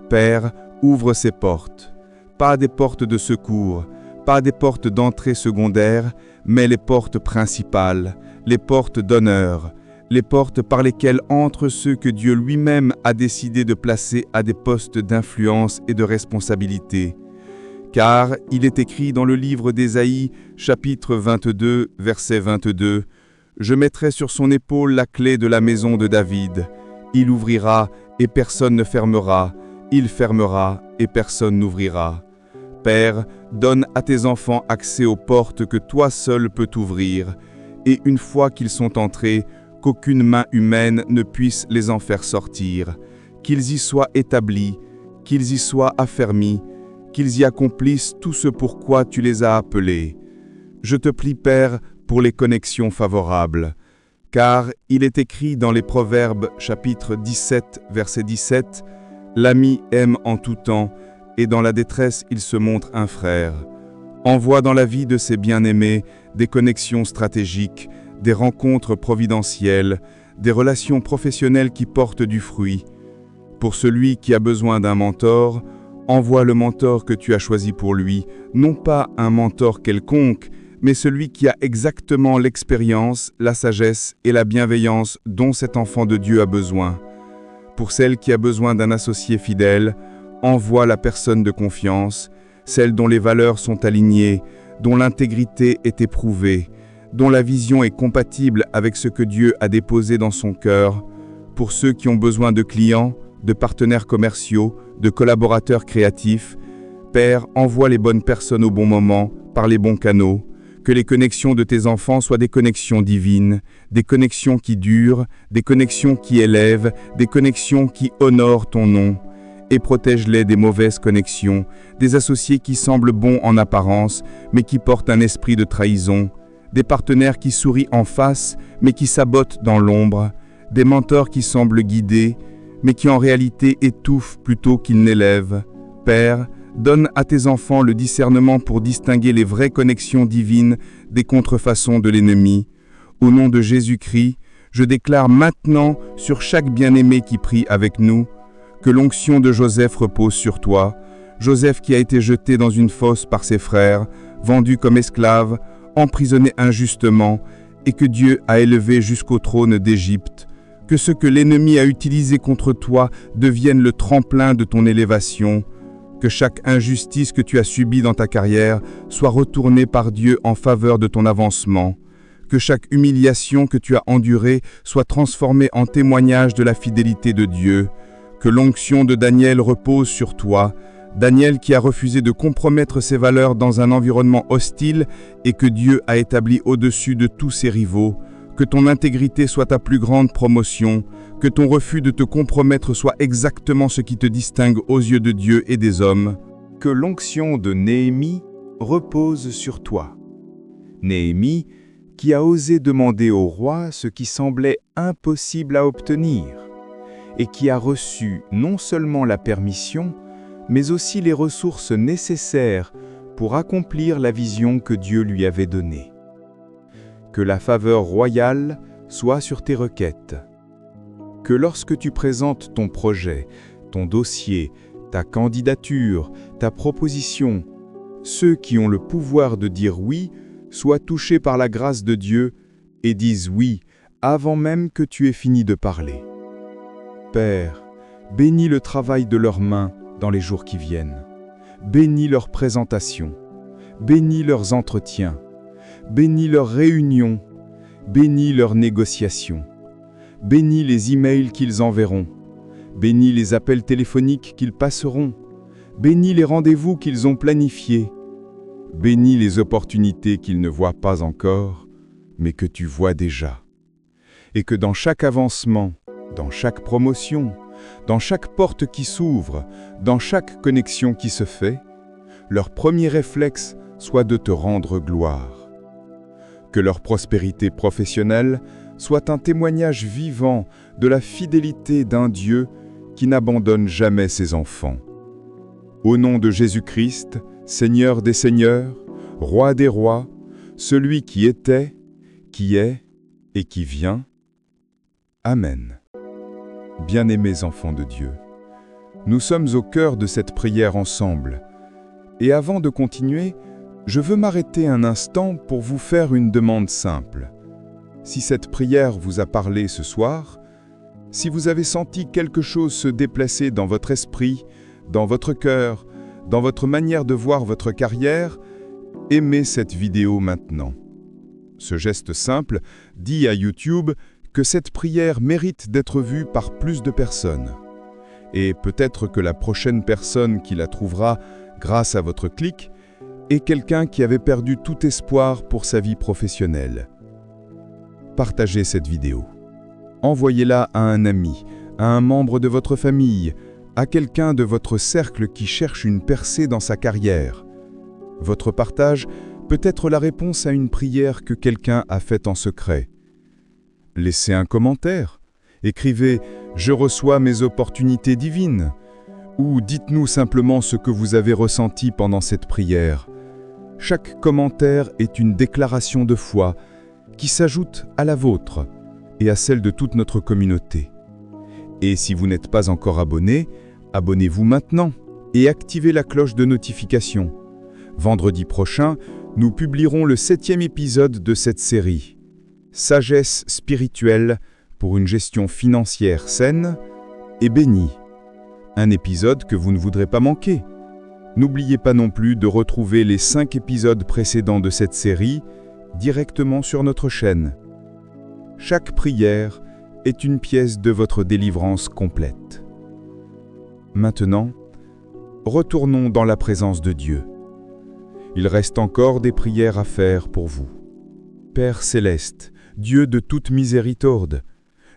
Père, ouvre ces portes. Pas des portes de secours, pas des portes d'entrée secondaire, mais les portes principales, les portes d'honneur, les portes par lesquelles entrent ceux que Dieu lui-même a décidé de placer à des postes d'influence et de responsabilité. Car il est écrit dans le livre d'Ésaïe, chapitre 22, verset 22, « Je mettrai sur son épaule la clé de la maison de David. Il ouvrira et personne ne fermera. Il fermera et personne n'ouvrira. » Père, donne à tes enfants accès aux portes que toi seul peux ouvrir, et une fois qu'ils sont entrés, qu'aucune main humaine ne puisse les en faire sortir, qu'ils y soient établis, qu'ils y soient affermis, qu'ils y accomplissent tout ce pour quoi tu les as appelés. Je te prie, Père, pour les connexions favorables, car il est écrit dans les Proverbes, chapitre 17, verset 17, « L'ami aime en tout temps, et dans la détresse il se montre un frère. » Envoie dans la vie de ses bien-aimés des connexions stratégiques, des rencontres providentielles, des relations professionnelles qui portent du fruit. Pour celui qui a besoin d'un mentor, envoie le mentor que tu as choisi pour lui, non pas un mentor quelconque, mais celui qui a exactement l'expérience, la sagesse et la bienveillance dont cet enfant de Dieu a besoin. Pour celle qui a besoin d'un associé fidèle, envoie la personne de confiance, celle dont les valeurs sont alignées, dont l'intégrité est éprouvée, dont la vision est compatible avec ce que Dieu a déposé dans son cœur. Pour ceux qui ont besoin de clients, de partenaires commerciaux, de collaborateurs créatifs, Père, envoie les bonnes personnes au bon moment, par les bons canaux. Que les connexions de tes enfants soient des connexions divines, des connexions qui durent, des connexions qui élèvent, des connexions qui honorent ton nom. Et protège-les des mauvaises connexions, des associés qui semblent bons en apparence, mais qui portent un esprit de trahison, des partenaires qui sourient en face, mais qui sabotent dans l'ombre, des mentors qui semblent guider, mais qui en réalité étouffent plutôt qu'ils n'élèvent. Père, donne à tes enfants le discernement pour distinguer les vraies connexions divines des contrefaçons de l'ennemi. Au nom de Jésus-Christ, je déclare maintenant sur chaque bien-aimé qui prie avec nous, que l'onction de Joseph repose sur toi, Joseph qui a été jeté dans une fosse par ses frères, vendu comme esclave, emprisonné injustement, et que Dieu a élevé jusqu'au trône d'Égypte. Que ce que l'ennemi a utilisé contre toi devienne le tremplin de ton élévation. Que chaque injustice que tu as subie dans ta carrière soit retournée par Dieu en faveur de ton avancement. Que chaque humiliation que tu as endurée soit transformée en témoignage de la fidélité de Dieu. Que l'onction de Daniel repose sur toi, Daniel qui a refusé de compromettre ses valeurs dans un environnement hostile et que Dieu a établi au-dessus de tous ses rivaux. Que ton intégrité soit ta plus grande promotion, que ton refus de te compromettre soit exactement ce qui te distingue aux yeux de Dieu et des hommes. Que l'onction de Néhémie repose sur toi. Néhémie qui a osé demander au roi ce qui semblait impossible à obtenir, et qui a reçu non seulement la permission, mais aussi les ressources nécessaires pour accomplir la vision que Dieu lui avait donnée. Que la faveur royale soit sur tes requêtes. Que lorsque tu présentes ton projet, ton dossier, ta candidature, ta proposition, ceux qui ont le pouvoir de dire oui soient touchés par la grâce de Dieu et disent oui avant même que tu aies fini de parler. Père, bénis le travail de leurs mains dans les jours qui viennent. Bénis leurs présentations. Bénis leurs entretiens. Bénis leurs réunions. Bénis leurs négociations. Bénis les emails qu'ils enverront. Bénis les appels téléphoniques qu'ils passeront. Bénis les rendez-vous qu'ils ont planifiés. Bénis les opportunités qu'ils ne voient pas encore, mais que tu vois déjà. Et que dans chaque avancement, dans chaque promotion, dans chaque porte qui s'ouvre, dans chaque connexion qui se fait, leur premier réflexe soit de te rendre gloire. Que leur prospérité professionnelle soit un témoignage vivant de la fidélité d'un Dieu qui n'abandonne jamais ses enfants. Au nom de Jésus-Christ, Seigneur des Seigneurs, Roi des Rois, celui qui était, qui est et qui vient. Amen. Bien-aimés enfants de Dieu, nous sommes au cœur de cette prière ensemble. Et avant de continuer, je veux m'arrêter un instant pour vous faire une demande simple. Si cette prière vous a parlé ce soir, si vous avez senti quelque chose se déplacer dans votre esprit, dans votre cœur, dans votre manière de voir votre carrière, aimez cette vidéo maintenant. Ce geste simple dit à YouTube que cette prière mérite d'être vue par plus de personnes. Et peut-être que la prochaine personne qui la trouvera grâce à votre clic est quelqu'un qui avait perdu tout espoir pour sa vie professionnelle. Partagez cette vidéo. Envoyez-la à un ami, à un membre de votre famille, à quelqu'un de votre cercle qui cherche une percée dans sa carrière. Votre partage peut être la réponse à une prière que quelqu'un a faite en secret. Laissez un commentaire, écrivez « Je reçois mes opportunités divines » ou dites-nous simplement ce que vous avez ressenti pendant cette prière. Chaque commentaire est une déclaration de foi qui s'ajoute à la vôtre et à celle de toute notre communauté. Et si vous n'êtes pas encore abonné, abonnez-vous maintenant et activez la cloche de notification. Vendredi prochain, nous publierons le 7e épisode de cette série. Sagesse spirituelle pour une gestion financière saine et bénie. Un épisode que vous ne voudrez pas manquer. N'oubliez pas non plus de retrouver les 5 épisodes précédents de cette série directement sur notre chaîne. Chaque prière est une pièce de votre délivrance complète. Maintenant, retournons dans la présence de Dieu. Il reste encore des prières à faire pour vous. Père céleste, Dieu de toute miséricorde,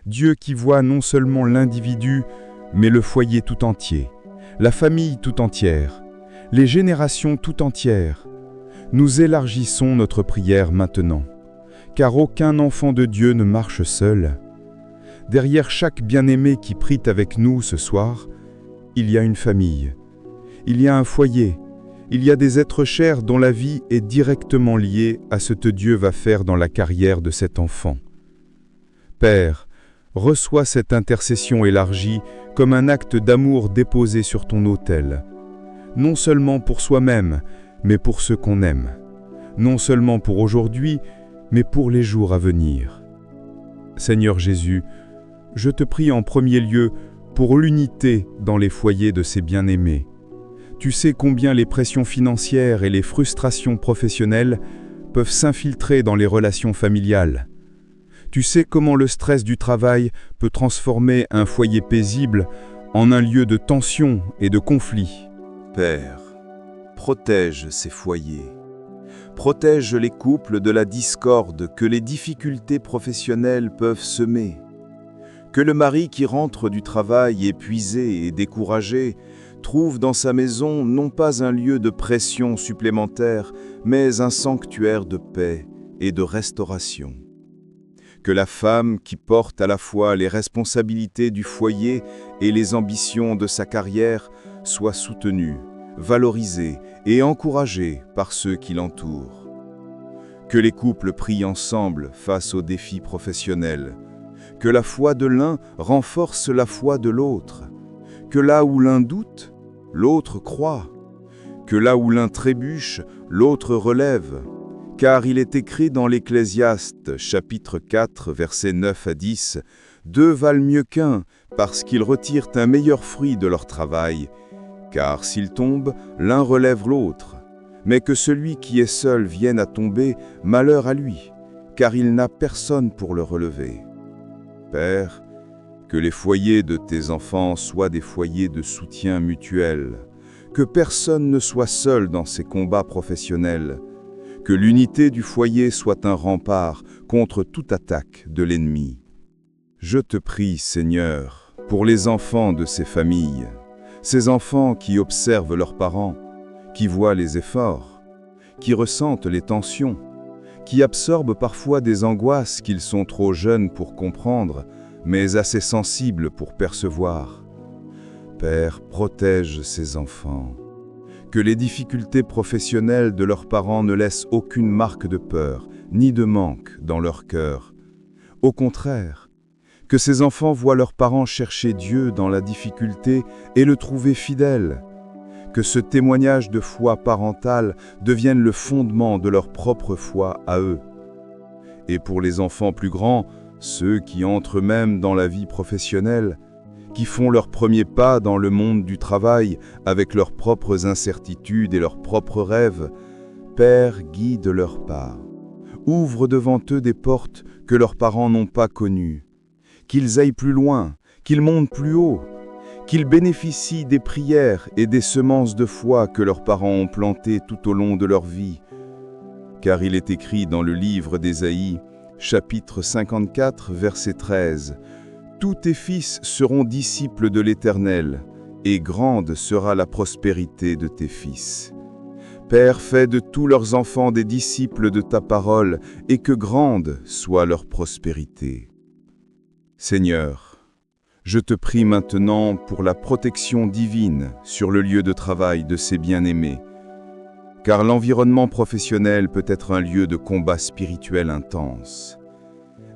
Dieu qui voit non seulement l'individu, mais le foyer tout entier, la famille tout entière, les générations tout entières, nous élargissons notre prière maintenant, car aucun enfant de Dieu ne marche seul. Derrière chaque bien-aimé qui prie avec nous ce soir, il y a une famille, il y a un foyer, il y a des êtres chers dont la vie est directement liée à ce que Dieu va faire dans la carrière de cet enfant. Père, reçois cette intercession élargie comme un acte d'amour déposé sur ton autel, non seulement pour soi-même, mais pour ceux qu'on aime, non seulement pour aujourd'hui, mais pour les jours à venir. Seigneur Jésus, je te prie en premier lieu pour l'unité dans les foyers de ces bien-aimés. Tu sais combien les pressions financières et les frustrations professionnelles peuvent s'infiltrer dans les relations familiales. Tu sais comment le stress du travail peut transformer un foyer paisible en un lieu de tension et de conflit. Père, protège ces foyers. Protège les couples de la discorde que les difficultés professionnelles peuvent semer. Que le mari qui rentre du travail épuisé et découragé trouve dans sa maison non pas un lieu de pression supplémentaire, mais un sanctuaire de paix et de restauration. Que la femme qui porte à la fois les responsabilités du foyer et les ambitions de sa carrière soit soutenue, valorisée et encouragée par ceux qui l'entourent. Que les couples prient ensemble face aux défis professionnels. Que la foi de l'un renforce la foi de l'autre. Que là où l'un doute, l'autre croit. Que là où l'un trébuche, l'autre relève. Car il est écrit dans l'Ecclésiaste, chapitre 4, versets 9 à 10, « Deux valent mieux qu'un, parce qu'ils retirent un meilleur fruit de leur travail. Car s'ils tombent, l'un relève l'autre. Mais que celui qui est seul vienne à tomber, malheur à lui, car il n'a personne pour le relever. » Père, que les foyers de tes enfants soient des foyers de soutien mutuel, que personne ne soit seul dans ses combats professionnels, que l'unité du foyer soit un rempart contre toute attaque de l'ennemi. Je te prie, Seigneur, pour les enfants de ces familles, ces enfants qui observent leurs parents, qui voient les efforts, qui ressentent les tensions, qui absorbent parfois des angoisses qu'ils sont trop jeunes pour comprendre, mais assez sensibles pour percevoir. Père, protège ces enfants. Que les difficultés professionnelles de leurs parents ne laissent aucune marque de peur, ni de manque dans leur cœur. Au contraire, que ces enfants voient leurs parents chercher Dieu dans la difficulté et le trouver fidèle. Que ce témoignage de foi parentale devienne le fondement de leur propre foi à eux. Et pour les enfants plus grands, ceux qui entrent même dans la vie professionnelle, qui font leurs premiers pas dans le monde du travail avec leurs propres incertitudes et leurs propres rêves, Père, guide leurs pas. Ouvre devant eux des portes que leurs parents n'ont pas connues. Qu'ils aillent plus loin, qu'ils montent plus haut, qu'ils bénéficient des prières et des semences de foi que leurs parents ont plantées tout au long de leur vie. Car il est écrit dans le livre d'Ésaïe, chapitre 54, verset 13, « Tous tes fils seront disciples de l'Éternel, et grande sera la prospérité de tes fils. » Père, fais de tous leurs enfants des disciples de ta parole, et que grande soit leur prospérité. Seigneur, je te prie maintenant pour la protection divine sur le lieu de travail de ces bien-aimés, car l'environnement professionnel peut être un lieu de combat spirituel intense.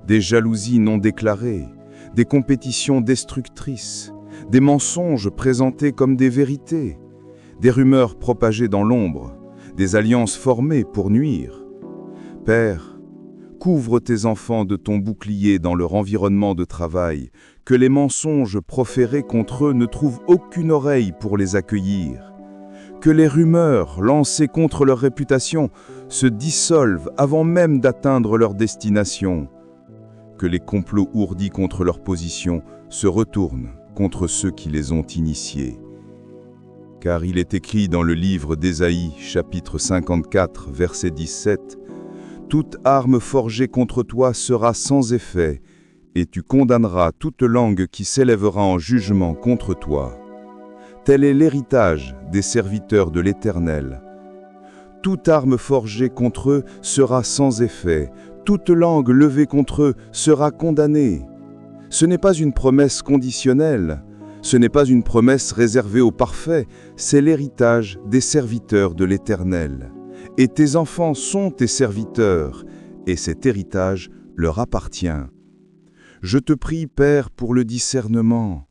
Des jalousies non déclarées, des compétitions destructrices, des mensonges présentés comme des vérités, des rumeurs propagées dans l'ombre, des alliances formées pour nuire. Père, couvre tes enfants de ton bouclier dans leur environnement de travail, que les mensonges proférés contre eux ne trouvent aucune oreille pour les accueillir. Que les rumeurs lancées contre leur réputation se dissolvent avant même d'atteindre leur destination. Que les complots ourdis contre leur position se retournent contre ceux qui les ont initiés. Car il est écrit dans le livre d'Ésaïe, chapitre 54, verset 17, « Toute arme forgée contre toi sera sans effet, et tu condamneras toute langue qui s'élèvera en jugement contre toi. Tel est l'héritage des serviteurs de l'Éternel. Toute arme forgée contre eux sera sans effet, toute langue levée contre eux sera condamnée. » Ce n'est pas une promesse conditionnelle, ce n'est pas une promesse réservée aux parfaits, c'est l'héritage des serviteurs de l'Éternel. Et tes enfants sont tes serviteurs, et cet héritage leur appartient. Je te prie, Père, pour le discernement,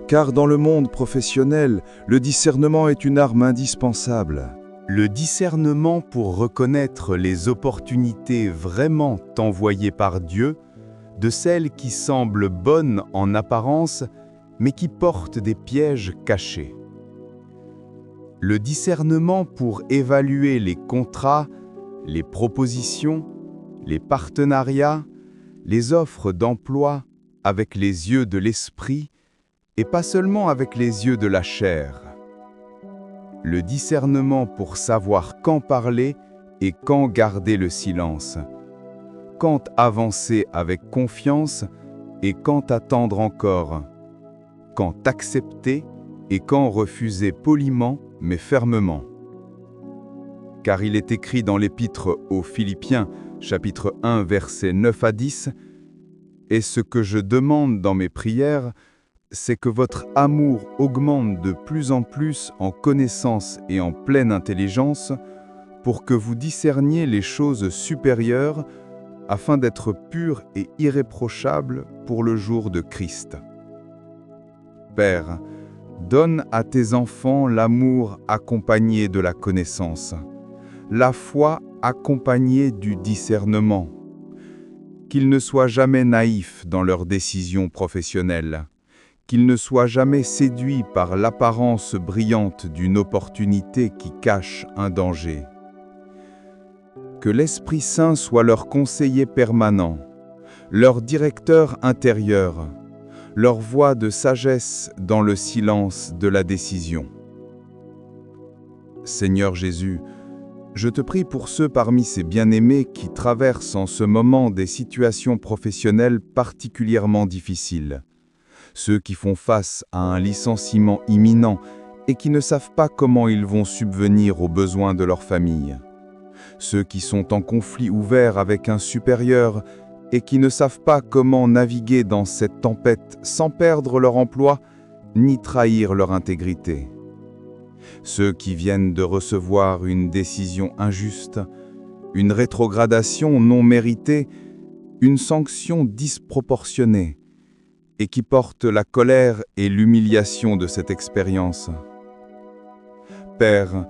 car dans le monde professionnel, le discernement est une arme indispensable. Le discernement pour reconnaître les opportunités vraiment envoyées par Dieu, de celles qui semblent bonnes en apparence, mais qui portent des pièges cachés. Le discernement pour évaluer les contrats, les propositions, les partenariats, les offres d'emploi avec les yeux de l'esprit et pas seulement avec les yeux de la chair. Le discernement pour savoir quand parler et quand garder le silence, quand avancer avec confiance et quand attendre encore, quand accepter et quand refuser poliment mais fermement. Car il est écrit dans l'Épître aux Philippiens, chapitre 1, versets 9 à 10, « Et ce que je demande dans mes prières, c'est que votre amour augmente de plus en plus en connaissance et en pleine intelligence, pour que vous discerniez les choses supérieures, afin d'être purs et irréprochables pour le jour de Christ. Père, donne à tes enfants l'amour accompagné de la connaissance, la foi accompagnée du discernement, qu'ils ne soient jamais naïfs dans leurs décisions professionnelles, qu'ils ne soient jamais séduits par l'apparence brillante d'une opportunité qui cache un danger. Que l'Esprit Saint soit leur conseiller permanent, leur directeur intérieur, leur voix de sagesse dans le silence de la décision. Seigneur Jésus, je te prie pour ceux parmi ces bien-aimés qui traversent en ce moment des situations professionnelles particulièrement difficiles, ceux qui font face à un licenciement imminent et qui ne savent pas comment ils vont subvenir aux besoins de leur famille, ceux qui sont en conflit ouvert avec un supérieur et qui ne savent pas comment naviguer dans cette tempête sans perdre leur emploi ni trahir leur intégrité. Ceux qui viennent de recevoir une décision injuste, une rétrogradation non méritée, une sanction disproportionnée, et qui portent la colère et l'humiliation de cette expérience. Père,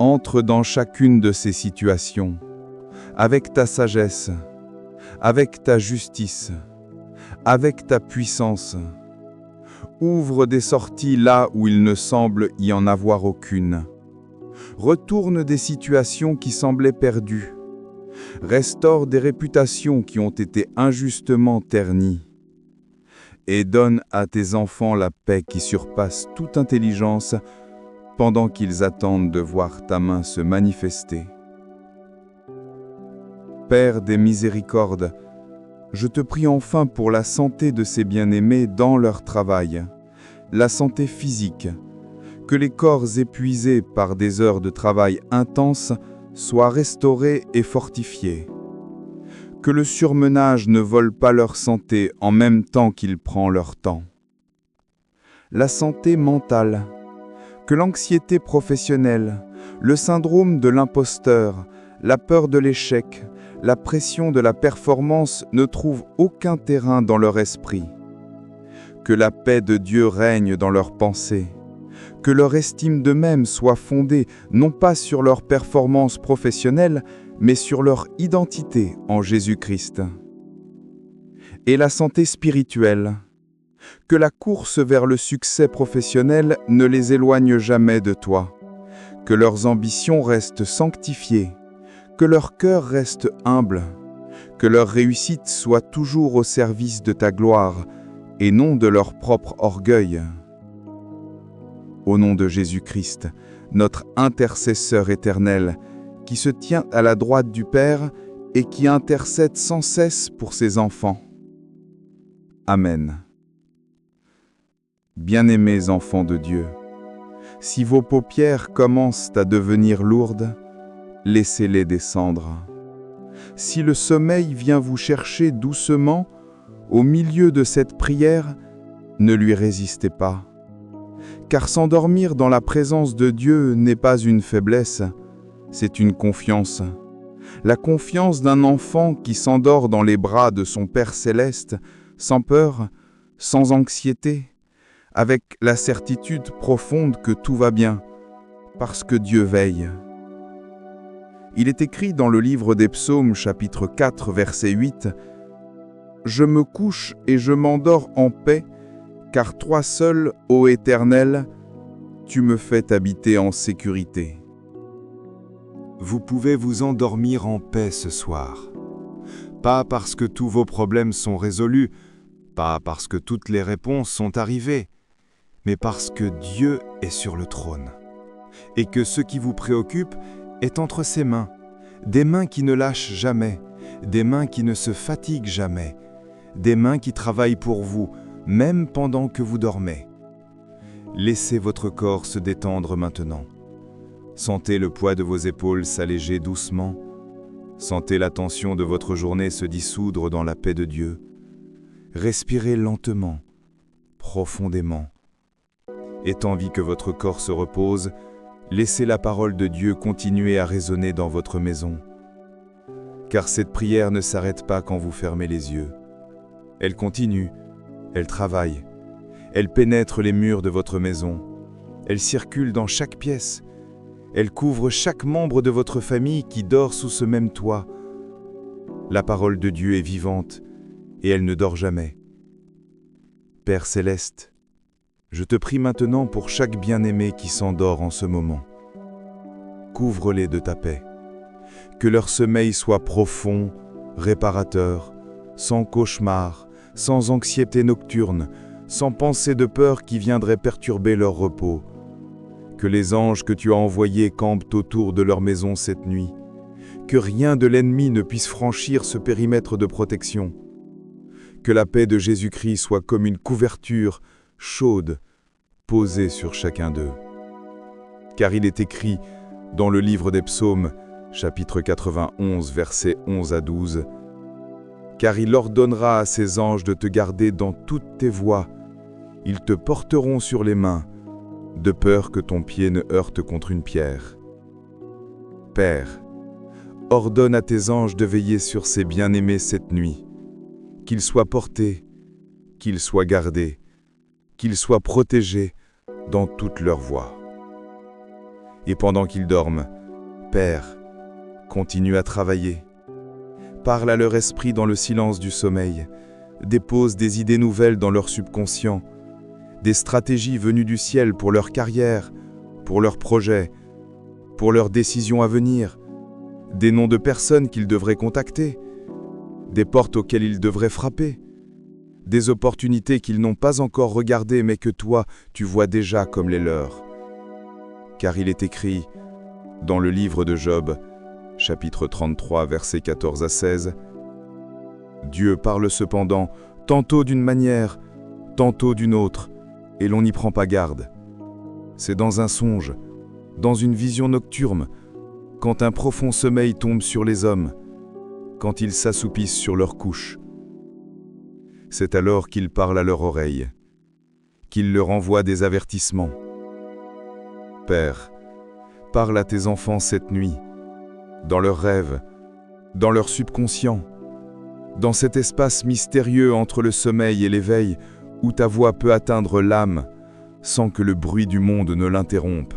entre dans chacune de ces situations, avec ta sagesse, avec ta justice, avec ta puissance. Ouvre des sorties là où il ne semble y en avoir aucune. Retourne des situations qui semblaient perdues. Restaure des réputations qui ont été injustement ternies. Et donne à tes enfants la paix qui surpasse toute intelligence pendant qu'ils attendent de voir ta main se manifester. Père des miséricordes, je te prie enfin pour la santé de ces bien-aimés dans leur travail, la santé physique, que les corps épuisés par des heures de travail intenses soient restaurés et fortifiés, que le surmenage ne vole pas leur santé en même temps qu'il prend leur temps. La santé mentale, que l'anxiété professionnelle, le syndrome de l'imposteur, la peur de l'échec, la pression de la performance ne trouve aucun terrain dans leur esprit. Que la paix de Dieu règne dans leurs pensées. Que leur estime d'eux-mêmes soit fondée non pas sur leur performance professionnelle, mais sur leur identité en Jésus-Christ. Et la santé spirituelle. Que la course vers le succès professionnel ne les éloigne jamais de toi. Que leurs ambitions restent sanctifiées. Que leur cœur reste humble, que leur réussite soit toujours au service de ta gloire et non de leur propre orgueil. Au nom de Jésus-Christ, notre intercesseur éternel, qui se tient à la droite du Père et qui intercède sans cesse pour ses enfants. Amen. Bien-aimés enfants de Dieu, si vos paupières commencent à devenir lourdes, laissez-les descendre. Si le sommeil vient vous chercher doucement, au milieu de cette prière, ne lui résistez pas. Car s'endormir dans la présence de Dieu n'est pas une faiblesse, c'est une confiance. La confiance d'un enfant qui s'endort dans les bras de son Père céleste, sans peur, sans anxiété, avec la certitude profonde que tout va bien, parce que Dieu veille. Il est écrit dans le livre des Psaumes, chapitre 4, verset 8, « Je me couche et je m'endors en paix, car toi seul, ô Éternel, tu me fais habiter en sécurité. » Vous pouvez vous endormir en paix ce soir. Pas parce que tous vos problèmes sont résolus, pas parce que toutes les réponses sont arrivées, mais parce que Dieu est sur le trône, et que ce qui vous préoccupe est entre ses mains, des mains qui ne lâchent jamais, des mains qui ne se fatiguent jamais, des mains qui travaillent pour vous, même pendant que vous dormez. Laissez votre corps se détendre maintenant. Sentez le poids de vos épaules s'alléger doucement. Sentez la tension de votre journée se dissoudre dans la paix de Dieu. Respirez lentement, profondément. Et tandis que votre corps se repose, Laissez la parole de Dieu continuer à résonner dans votre maison. Car cette prière ne s'arrête pas quand vous fermez les yeux. Elle continue, elle travaille, elle pénètre les murs de votre maison, elle circule dans chaque pièce, elle couvre chaque membre de votre famille qui dort sous ce même toit. La parole de Dieu est vivante et elle ne dort jamais. Père céleste, je te prie maintenant pour chaque bien-aimé qui s'endort en ce moment. Couvre-les de ta paix. Que leur sommeil soit profond, réparateur, sans cauchemar, sans anxiété nocturne, sans pensée de peur qui viendrait perturber leur repos. Que les anges que tu as envoyés campent autour de leur maison cette nuit. Que rien de l'ennemi ne puisse franchir ce périmètre de protection. Que la paix de Jésus-Christ soit comme une couverture chaude posée sur chacun d'eux. Car il est écrit dans le livre des Psaumes, chapitre 91, versets 11 à 12, « Car il ordonnera à ses anges de te garder dans toutes tes voies. Ils te porteront sur les mains, de peur que ton pied ne heurte contre une pierre. » Père, ordonne à tes anges de veiller sur ces bien-aimés cette nuit, qu'ils soient portés, qu'ils soient gardés, qu'ils soient protégés dans toutes leurs voies. Et pendant qu'ils dorment, Père, continue à travailler. Parle à leur esprit dans le silence du sommeil, dépose des idées nouvelles dans leur subconscient, des stratégies venues du ciel pour leur carrière, pour leurs projets, pour leurs décisions à venir, des noms de personnes qu'ils devraient contacter, des portes auxquelles ils devraient frapper, des opportunités qu'ils n'ont pas encore regardées mais que toi, tu vois déjà comme les leurs. Car il est écrit dans le livre de Job, chapitre 33, versets 14 à 16, « Dieu parle cependant, tantôt d'une manière, tantôt d'une autre, et l'on n'y prend pas garde. C'est dans un songe, dans une vision nocturne, quand un profond sommeil tombe sur les hommes, quand ils s'assoupissent sur leurs couches. C'est alors qu'il parle à leur oreille, qu'il leur envoie des avertissements. Père, parle à tes enfants cette nuit, dans leurs rêves, dans leur subconscient, dans cet espace mystérieux entre le sommeil et l'éveil où ta voix peut atteindre l'âme sans que le bruit du monde ne l'interrompe.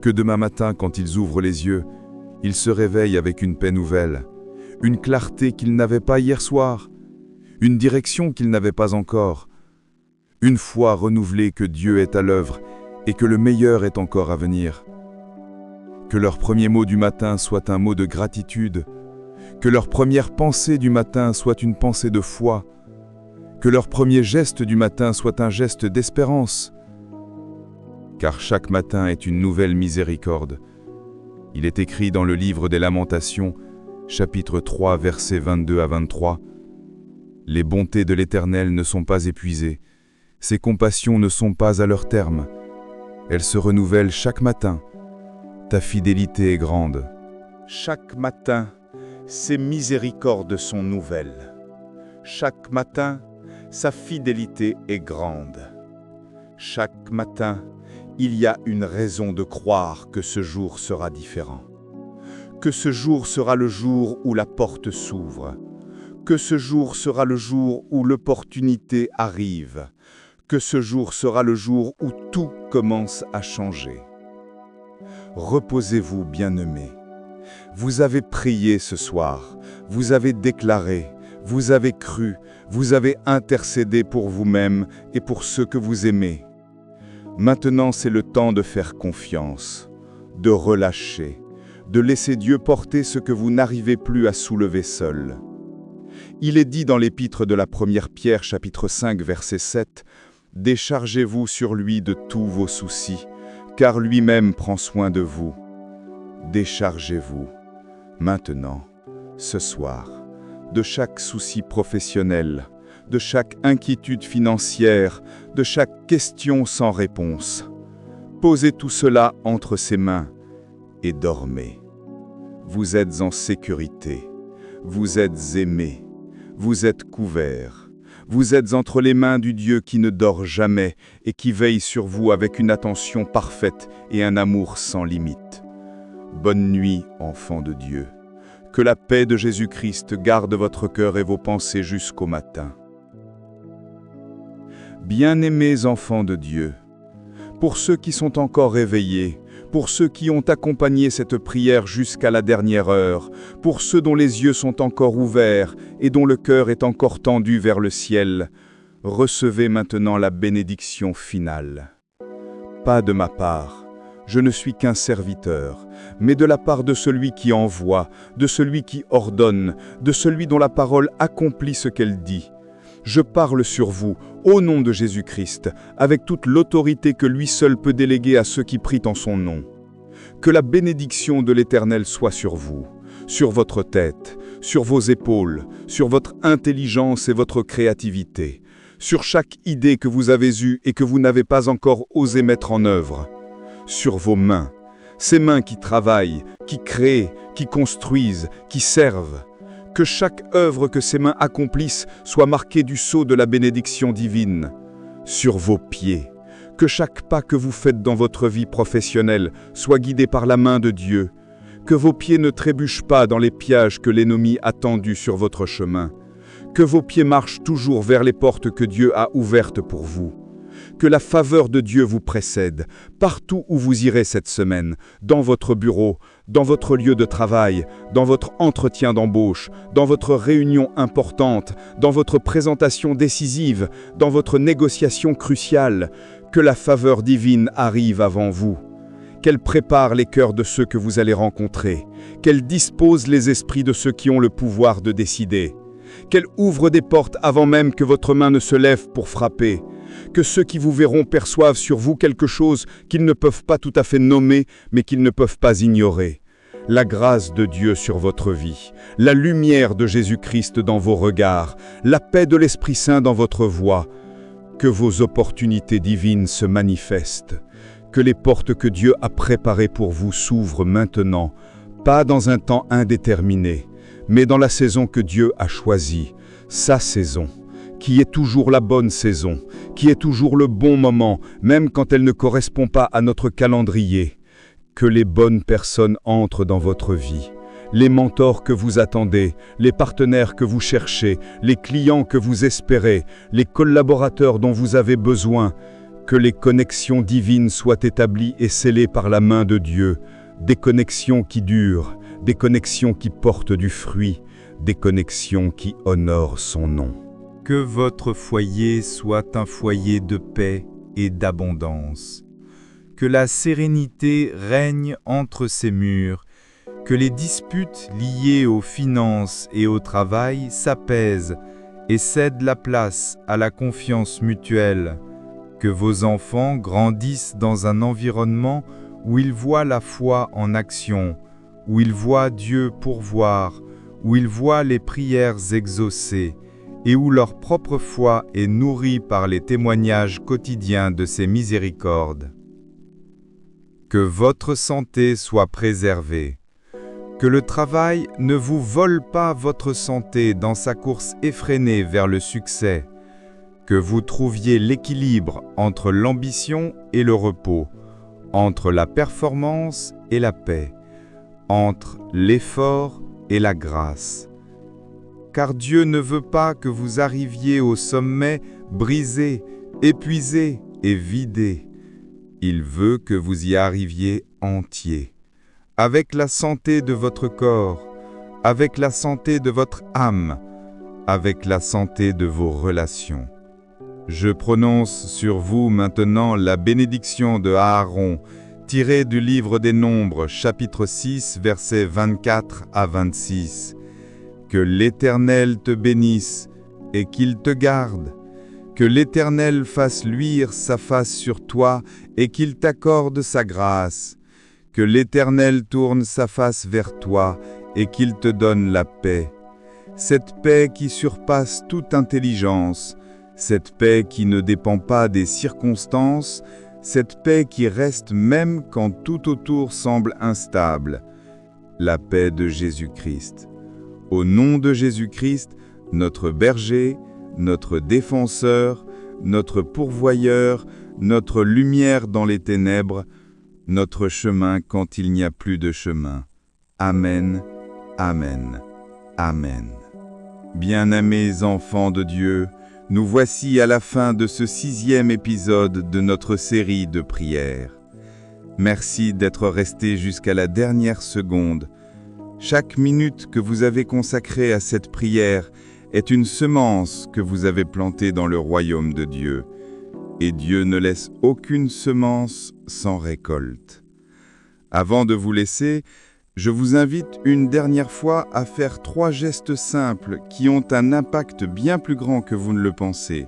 Que demain matin, quand ils ouvrent les yeux, ils se réveillent avec une paix nouvelle, une clarté qu'ils n'avaient pas hier soir, une direction qu'ils n'avaient pas encore, une foi renouvelée que Dieu est à l'œuvre et que le meilleur est encore à venir. Que leur premier mot du matin soit un mot de gratitude, que leur première pensée du matin soit une pensée de foi, que leur premier geste du matin soit un geste d'espérance. Car chaque matin est une nouvelle miséricorde. Il est écrit dans le livre des Lamentations, chapitre 3, versets 22 à 23, « Les bontés de l'Éternel ne sont pas épuisées, ses compassions ne sont pas à leur terme. Elles se renouvellent chaque matin. Ta fidélité est grande. » Chaque matin, ses miséricordes sont nouvelles. Chaque matin, sa fidélité est grande. Chaque matin, il y a une raison de croire que ce jour sera différent. Que ce jour sera le jour où la porte s'ouvre. Que ce jour sera le jour où l'opportunité arrive. Que ce jour sera le jour où tout commence à changer. Reposez-vous, bien-aimés. Vous avez prié ce soir, vous avez déclaré, vous avez cru, vous avez intercédé pour vous-même et pour ceux que vous aimez. Maintenant, c'est le temps de faire confiance, de relâcher, de laisser Dieu porter ce que vous n'arrivez plus à soulever seul. Il est dit dans l'épître de la première Pierre, chapitre 5, verset 7, « Déchargez-vous sur lui de tous vos soucis, car lui-même prend soin de vous. » Déchargez-vous, maintenant, ce soir, de chaque souci professionnel, de chaque inquiétude financière, de chaque question sans réponse. Posez tout cela entre ses mains et dormez. Vous êtes en sécurité, vous êtes aimés, vous êtes couverts, Vous êtes entre les mains du Dieu qui ne dort jamais et qui veille sur vous avec une attention parfaite et un amour sans limite. Bonne nuit, enfants de Dieu. Que la paix de Jésus-Christ garde votre cœur et vos pensées jusqu'au matin. Bien-aimés enfants de Dieu, pour ceux qui sont encore réveillés, pour ceux qui ont accompagné cette prière jusqu'à la dernière heure, pour ceux dont les yeux sont encore ouverts et dont le cœur est encore tendu vers le ciel, recevez maintenant la bénédiction finale. Pas de ma part, je ne suis qu'un serviteur, mais de la part de celui qui envoie, de celui qui ordonne, de celui dont la parole accomplit ce qu'elle dit. Je parle sur vous, au nom de Jésus-Christ, avec toute l'autorité que lui seul peut déléguer à ceux qui prient en son nom. Que la bénédiction de l'Éternel soit sur vous, sur votre tête, sur vos épaules, sur votre intelligence et votre créativité, sur chaque idée que vous avez eue et que vous n'avez pas encore osé mettre en œuvre, sur vos mains, ces mains qui travaillent, qui créent, qui construisent, qui servent. Que chaque œuvre que ces mains accomplissent soit marquée du sceau de la bénédiction divine. Sur vos pieds, que chaque pas que vous faites dans votre vie professionnelle soit guidé par la main de Dieu. Que vos pieds ne trébuchent pas dans les pièges que l'ennemi a tendus sur votre chemin. Que vos pieds marchent toujours vers les portes que Dieu a ouvertes pour vous. Que la faveur de Dieu vous précède, partout où vous irez cette semaine, dans votre bureau, dans votre lieu de travail, dans votre entretien d'embauche, dans votre réunion importante, dans votre présentation décisive, dans votre négociation cruciale, que la faveur divine arrive avant vous. Qu'elle prépare les cœurs de ceux que vous allez rencontrer, qu'elle dispose les esprits de ceux qui ont le pouvoir de décider, qu'elle ouvre des portes avant même que votre main ne se lève pour frapper, que ceux qui vous verront perçoivent sur vous quelque chose qu'ils ne peuvent pas tout à fait nommer, mais qu'ils ne peuvent pas ignorer. La grâce de Dieu sur votre vie, la lumière de Jésus-Christ dans vos regards, la paix de l'Esprit Saint dans votre voix, que vos opportunités divines se manifestent, que les portes que Dieu a préparées pour vous s'ouvrent maintenant, pas dans un temps indéterminé, mais dans la saison que Dieu a choisie, sa saison, qui est toujours la bonne saison, qui est toujours le bon moment, même quand elle ne correspond pas à notre calendrier. Que les bonnes personnes entrent dans votre vie, les mentors que vous attendez, les partenaires que vous cherchez, les clients que vous espérez, les collaborateurs dont vous avez besoin, que les connexions divines soient établies et scellées par la main de Dieu, des connexions qui durent, des connexions qui portent du fruit, des connexions qui honorent son nom. Que votre foyer soit un foyer de paix et d'abondance. Que la sérénité règne entre ses murs. Que les disputes liées aux finances et au travail s'apaisent et cèdent la place à la confiance mutuelle. Que vos enfants grandissent dans un environnement où ils voient la foi en action, où ils voient Dieu pourvoir, où ils voient les prières exaucées, et où leur propre foi est nourrie par les témoignages quotidiens de ses miséricordes. Que votre santé soit préservée. Que le travail ne vous vole pas votre santé dans sa course effrénée vers le succès. Que vous trouviez l'équilibre entre l'ambition et le repos, entre la performance et la paix, entre l'effort et la grâce. Car Dieu ne veut pas que vous arriviez au sommet brisé, épuisé et vidé. Il veut que vous y arriviez entier, avec la santé de votre corps, avec la santé de votre âme, avec la santé de vos relations. Je prononce sur vous maintenant la bénédiction de Aaron, tirée du livre des Nombres, chapitre 6, versets 24 à 26. Que l'Éternel te bénisse et qu'il te garde. Que l'Éternel fasse luire sa face sur toi et qu'il t'accorde sa grâce. Que l'Éternel tourne sa face vers toi et qu'il te donne la paix. Cette paix qui surpasse toute intelligence, cette paix qui ne dépend pas des circonstances, cette paix qui reste même quand tout autour semble instable. La paix de Jésus-Christ. Au nom de Jésus-Christ, notre berger, notre défenseur, notre pourvoyeur, notre lumière dans les ténèbres, notre chemin quand il n'y a plus de chemin. Amen, Amen, Amen. Bien-aimés enfants de Dieu, nous voici à la fin de ce 6e épisode de notre série de prières. Merci d'être restés jusqu'à la dernière seconde. Chaque minute que vous avez consacrée à cette prière est une semence que vous avez plantée dans le royaume de Dieu. Et Dieu ne laisse aucune semence sans récolte. Avant de vous laisser, je vous invite une dernière fois à faire 3 gestes simples qui ont un impact bien plus grand que vous ne le pensez.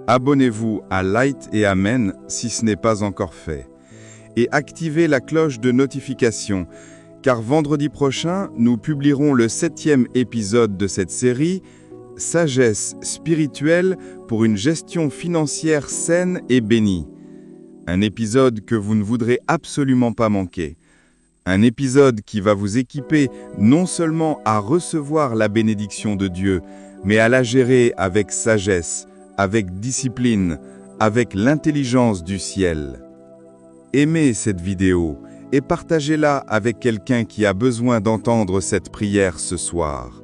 Abonnez-vous à Light et Amen si ce n'est pas encore fait. Et activez la cloche de notification, car vendredi prochain, nous publierons le 7e épisode de cette série, Sagesse spirituelle pour une gestion financière saine et bénie. Un épisode que vous ne voudrez absolument pas manquer. Un épisode qui va vous équiper non seulement à recevoir la bénédiction de Dieu, mais à la gérer avec sagesse, avec discipline, avec l'intelligence du ciel. Aimez cette vidéo et partagez-la avec quelqu'un qui a besoin d'entendre cette prière ce soir.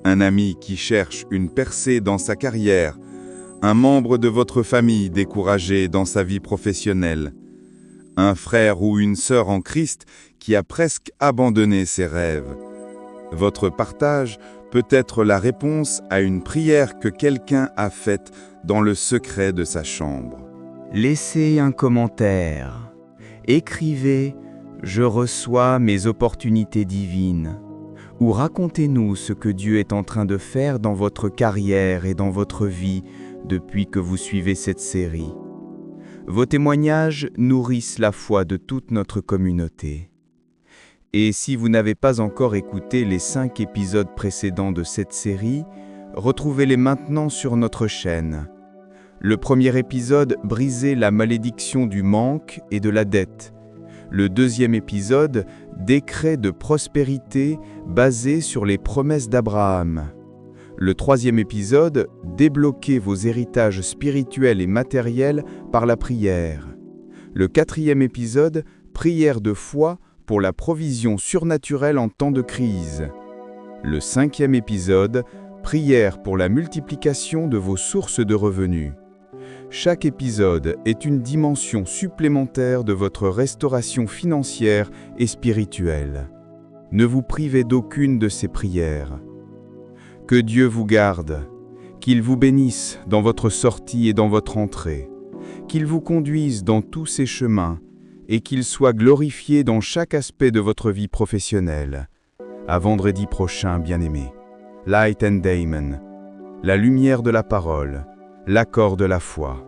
Un ami qui cherche une percée dans sa carrière, un membre de votre famille découragé dans sa vie professionnelle, un frère ou une sœur en Christ qui a presque abandonné ses rêves. Votre partage peut être la réponse à une prière que quelqu'un a faite dans le secret de sa chambre. Laissez un commentaire. Écrivez « Je reçois mes opportunités divines » ou racontez-nous ce que Dieu est en train de faire dans votre carrière et dans votre vie depuis que vous suivez cette série. Vos témoignages nourrissent la foi de toute notre communauté. Et si vous n'avez pas encore écouté les 5 épisodes précédents de cette série, retrouvez-les maintenant sur notre chaîne. Le premier épisode brisait la malédiction du manque et de la dette. Le 2e épisode, décret de prospérité basé sur les promesses d'Abraham. Le 3e épisode, débloquez vos héritages spirituels et matériels par la prière. Le 4e épisode, prière de foi pour la provision surnaturelle en temps de crise. Le 5e épisode, prière pour la multiplication de vos sources de revenus. Chaque épisode est une dimension supplémentaire de votre restauration financière et spirituelle. Ne vous privez d'aucune de ces prières. Que Dieu vous garde, qu'il vous bénisse dans votre sortie et dans votre entrée, qu'il vous conduise dans tous ses chemins et qu'il soit glorifié dans chaque aspect de votre vie professionnelle. À vendredi prochain, bien-aimés. Light and Amen, la lumière de la parole, l'accord de la foi.